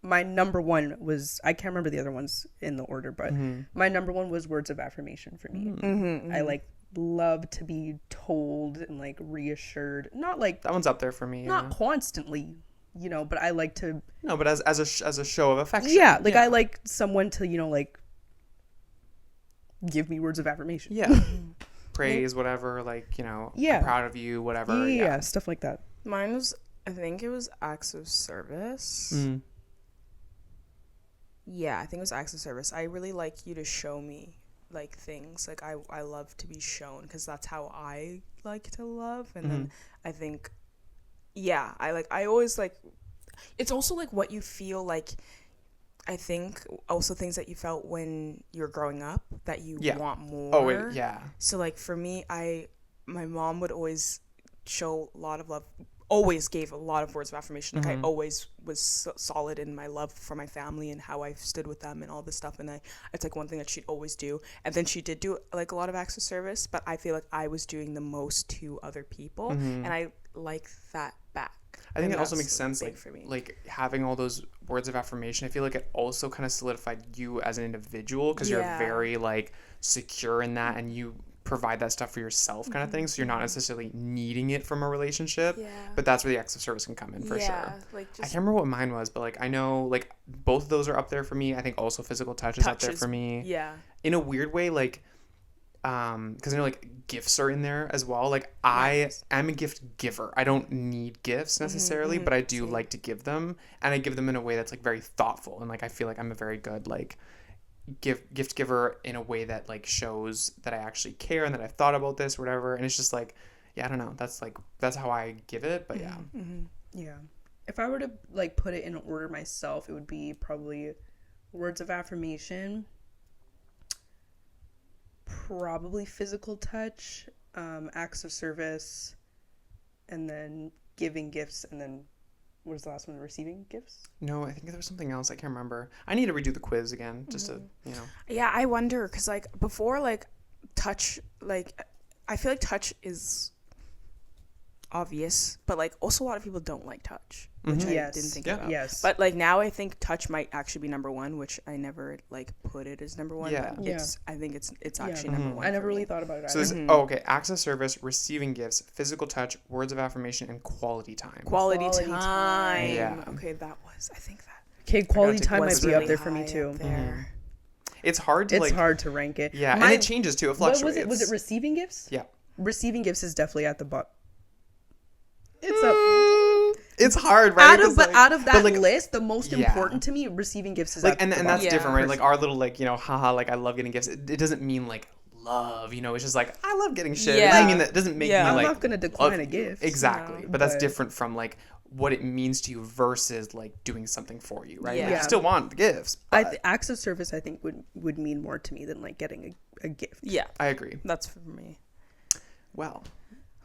my number one was, I can't remember the other ones in the order, but my number one was words of affirmation for me. I like love to be told and like reassured, not like That one's up there for me. Yeah. not constantly, you know, but I like to No, but as a show of affection. yeah, like I like someone to, you know, like give me words of affirmation. Yeah. Praise, whatever. Like, you know. Yeah. I'm proud of you. Whatever. Yeah, stuff like that. Mine was, I think it was acts of service. Mm. Yeah, I think it was acts of service. I really like you to show me like things. Like I love to be shown because that's how I like to love. And then I think, yeah, I always like. It's also like what you feel like. I think also things that you felt when you're growing up that you Yeah. want more. Oh wait, yeah. So like for me, my mom would always show a lot of love, always gave a lot of words of affirmation. Like I always was solid in my love for my family and how I stood with them and all this stuff. And it's like one thing that she'd always do. And then she did do like a lot of acts of service, but I feel like I was doing the most to other people, and I like that back. I think And it also that's makes sense, big like for me. like having all those words of affirmation. I feel like it also kind of solidified you as an individual because you're Yeah. very like secure in that, and you provide that stuff for yourself, kind of thing. So you're not necessarily needing it from a relationship. Yeah. But that's where the acts of service can come in for sure. Like I can't remember what mine was, but like I know like both of those are up there for me. I think also physical touch is up there for me. Yeah. In a weird way, like because I know like gifts are in there as well. Like I am a gift giver. I don't need gifts necessarily, but I do like to give them, and I give them in a way that's like very thoughtful, and like I feel like I'm a very good like gift giver in a way that like shows that I actually care and that I've thought about this or whatever. And it's just like, yeah, I don't know. That's how I give it. But yeah. Yeah. If I were to like put it in order myself, it would be probably words of affirmation, probably physical touch, acts of service, and then giving gifts, and then what was the last one? Receiving gifts? No, I think there was something else. I can't remember. I need to redo the quiz again just to, you know. Yeah, I wonder because like before, like touch, like I feel like touch is obvious, but like also a lot of people don't like touch, which I Yes. didn't think Yeah. about. Yes. But like now I think touch might actually be number one, which I never like put it as number one. Yeah. But I think it's Yeah. actually number one. I never for really me. thought about it So either. there's, oh, okay. Acts of service, receiving gifts, physical touch, words of affirmation, and quality time. Quality Quality time. time. Yeah. Okay, that was. I think that Okay, quality take time words might of be up really there for me high too. up there. It's hard to It's like. hard to rank it. Yeah, My- and it changes too. It What fluctuates. was it? Was it receiving gifts? Yeah. Receiving gifts is definitely at the bottom. It's up. It's hard, right? Out of 'Cause, but like- out of that but, like, list, the most yeah. important to me, receiving gifts is like, at and the that's bottom. different, right? Yeah. Like our little like haha, like I love getting gifts. It doesn't mean like love, It's just like I love getting shit. It Yeah. doesn't mean that. It doesn't make Yeah. me I'm like not gonna decline a gift. Exactly, No. but that's But- different from like what it means to you versus like doing something for you, right? Like, Yeah. you still want the gifts. But Acts of service, I think, would mean more to me than like getting a gift. Yeah, I agree. that's for me. Well,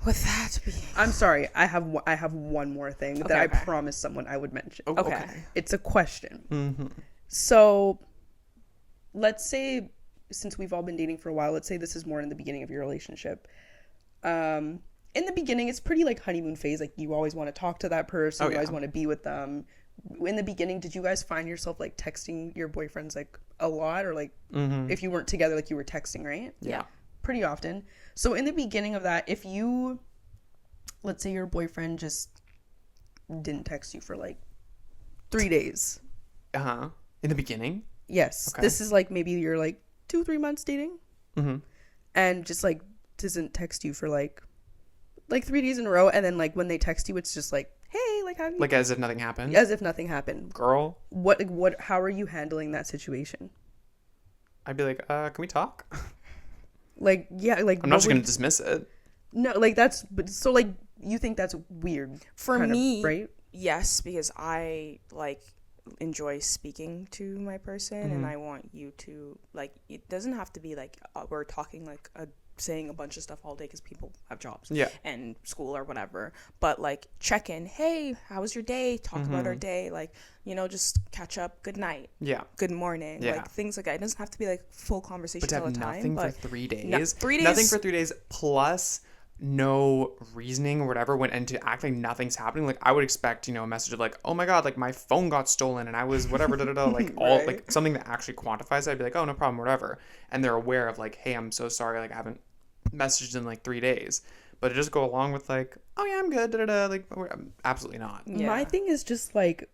With that being I'm sorry. I have one more thing that I okay. promised someone I would mention. oh, Okay. okay. It's a question. So, let's say, since we've all been dating for a while, let's say this is more in the beginning of your relationship. In the beginning, it's pretty like honeymoon phase. Like you always want to talk to that person. You always yeah. want to be with them. In the beginning, did you guys find yourself like texting your boyfriends like a lot, or like if you weren't together, like you were texting, right? Yeah. Pretty often. So in the beginning of that, if you, let's say your boyfriend just didn't text you for like 3 days. In the beginning. Yes. Okay. This is like maybe you're like 2-3 months dating. And just like doesn't text you for like 3 days in a row. And then like when they text you, it's just like, hey, like how have you? Like as if nothing happened. As if nothing happened. Girl, How are you handling that situation? I'd be like, can we talk? Like, yeah, like I'm not what just would- gonna dismiss it. No, like that's but so like you think that's weird For kind of, me, right? yes, because I like enjoy speaking to my person, and I want you to like. It doesn't have to be like we're talking like saying a bunch of stuff all day because people have jobs Yeah. and school or whatever. But like check in. Hey, how was your day? Talk about our day. Like just catch up. Good night. Yeah. Good morning. Yeah. Like things like that. It doesn't have to be like full conversation But to all have the time. nothing for But 3 days. No, 3 days. Nothing for 3 days plus no reasoning or whatever went into acting nothing's happening. Like I would expect, a message of like, oh my god, like my phone got stolen and I was whatever, like all Right. like something that actually quantifies it. I'd be like, oh no problem, whatever. And they're aware of like, hey, I'm so sorry, like I haven't messaged in like 3 days. But to just go along with like, oh yeah, I'm good, like absolutely not. Yeah. My thing is just like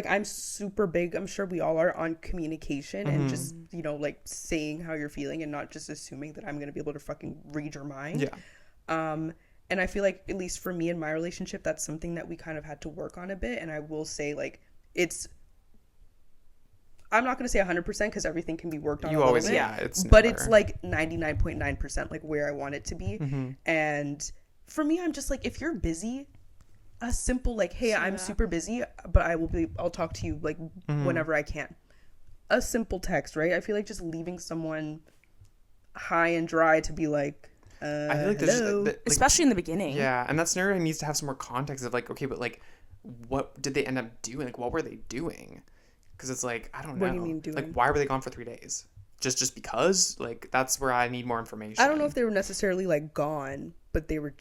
I'm super big, I'm sure we all are, on communication and just like saying how you're feeling and not just assuming that I'm gonna be able to fucking read your mind. Yeah. And I feel like, at least for me in my relationship, that's something that we kind of had to work on a bit. And I will say, like, I'm not going to say 100% because everything can be worked on You a little always, bit. yeah, it's but never- it's like 99.9% like where I want it to be. And for me, I'm just like, if you're busy, a simple like, hey, I'm super busy, but I'll talk to you like whenever I can. A simple text, right? I feel like just leaving someone high and dry to be like, I feel like there's hello. like, especially in the beginning. yeah, and that scenario needs to have some more context of like, okay, but like, what did they end up doing? Like, what were they doing? Because it's like, I don't know. What do you mean doing? Like, why were they gone for 3 days? Just because? Like, that's where I need more information. I don't know if they were necessarily like gone, but they were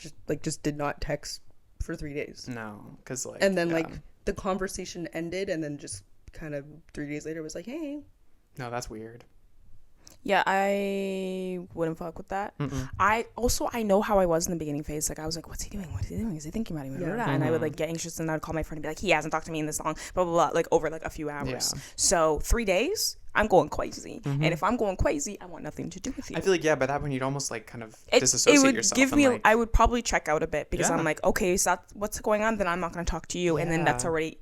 just did not text for 3 days. No, because like, And then yeah. like the conversation ended, and then just kind of 3 days later was like, hey. no, that's weird. Yeah, I wouldn't fuck with that. I know how I was in the beginning phase. Like I was like, what's he doing? What is he doing? Is he thinking about me? Yeah. And I would like get anxious, and I'd call my friend and be like, he hasn't talked to me in this long, blah blah blah, like over like a few hours. Yeah. So 3 days, I'm going crazy. And if I'm going crazy, I want nothing to do with you. I feel like, yeah, by that point, you'd almost like kind of it disassociate would yourself. give and, me. like, I would probably check out a bit because Yeah. I'm like, okay, so that's what's going on. Then I'm not going to talk to you, and then that's Yeah. already.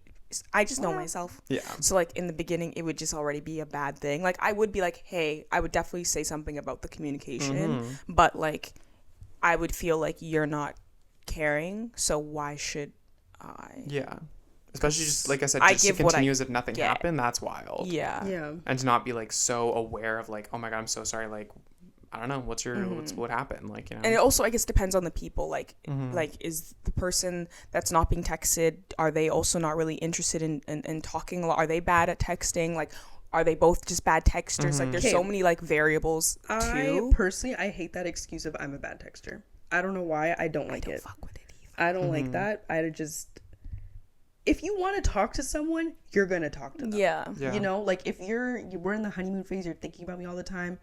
I just know myself. yeah. So like in the beginning, it would just already be a bad thing. Like I would be like, hey, I would definitely say something about the communication, but like I would feel like you're not caring. So why should I? Yeah. Especially just, like I said, I just to give what I continue as if nothing get. happened, that's wild. Yeah. Yeah. And to not be like so aware of like, oh my god, I'm so sorry, like, I don't know, what happened, like, And it also, I guess, depends on the people. Like, like is the person that's not being texted, are they also not really interested in talking a lot? Are they bad at texting? Like, are they both just bad texters? Like, there's so Okay. many like variables too. I hate that excuse of I'm a bad texter. I don't know why. I don't like it. Fuck with it either. I don't like that. If you want to talk to someone, you're going to talk to them. Yeah. Yeah. You know, like if we're in the honeymoon phase, you're thinking about me all the time,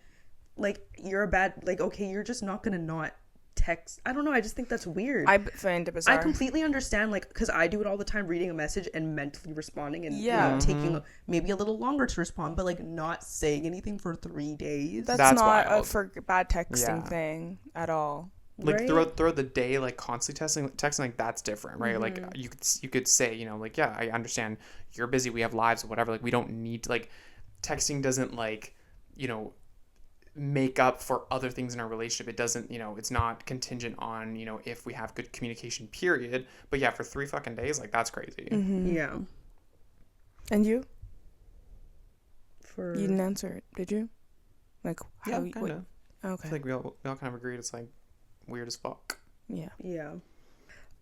like you're a bad, like, okay, you're just not going to not text. I don't know. I just think that's weird. I find it bizarre. I completely understand, like, because I do it all the time, reading a message and mentally responding and Yeah. taking maybe a little longer to respond, but like not saying anything for 3 days. That's That's not a wild. for bad texting Yeah. thing at all. like Right? throughout the day, like constantly texting, like that's different, right? Like you could say, like, yeah, I understand you're busy, we have lives or whatever, like we don't need to, like, texting doesn't like, make up for other things in our relationship. It doesn't, it's not contingent on, if we have good communication, period. But yeah, for 3 fucking days, like that's crazy. Yeah. And you? For You didn't answer it, did you? Like Yeah, how? you kind of. I Okay. feel like we all kind of agreed it's like weird as fuck. Yeah. Yeah.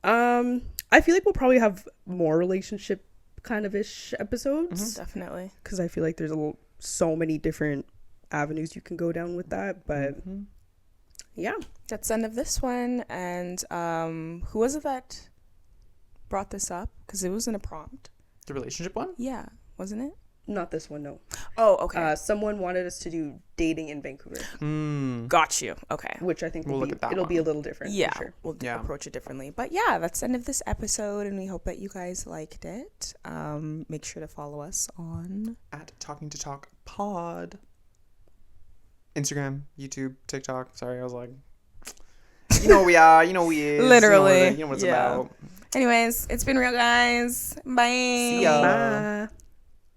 I feel like we'll probably have more relationship kind of ish episodes Definitely. because I feel like there's so many different avenues you can go down with that. But yeah, That's the end of this one. And who was it that brought this up? Because it was in a prompt. The relationship one? Yeah, wasn't it? not this one, no. Oh, okay. Someone wanted us to do dating in Vancouver, Got you. Okay. which I think We'll look at that it'll be a one. little different. Yeah, for sure. we'll Yeah. approach it differently. But yeah, that's the end of this episode, and we hope that you guys liked it. Make sure to follow us on At Talking to Talk Pod. Instagram, YouTube, TikTok. Sorry, I was like, you know who we are, you know who we is. Literally, You know what it's yeah. about. Anyways, it's been real, guys. Bye. See ya. Bye.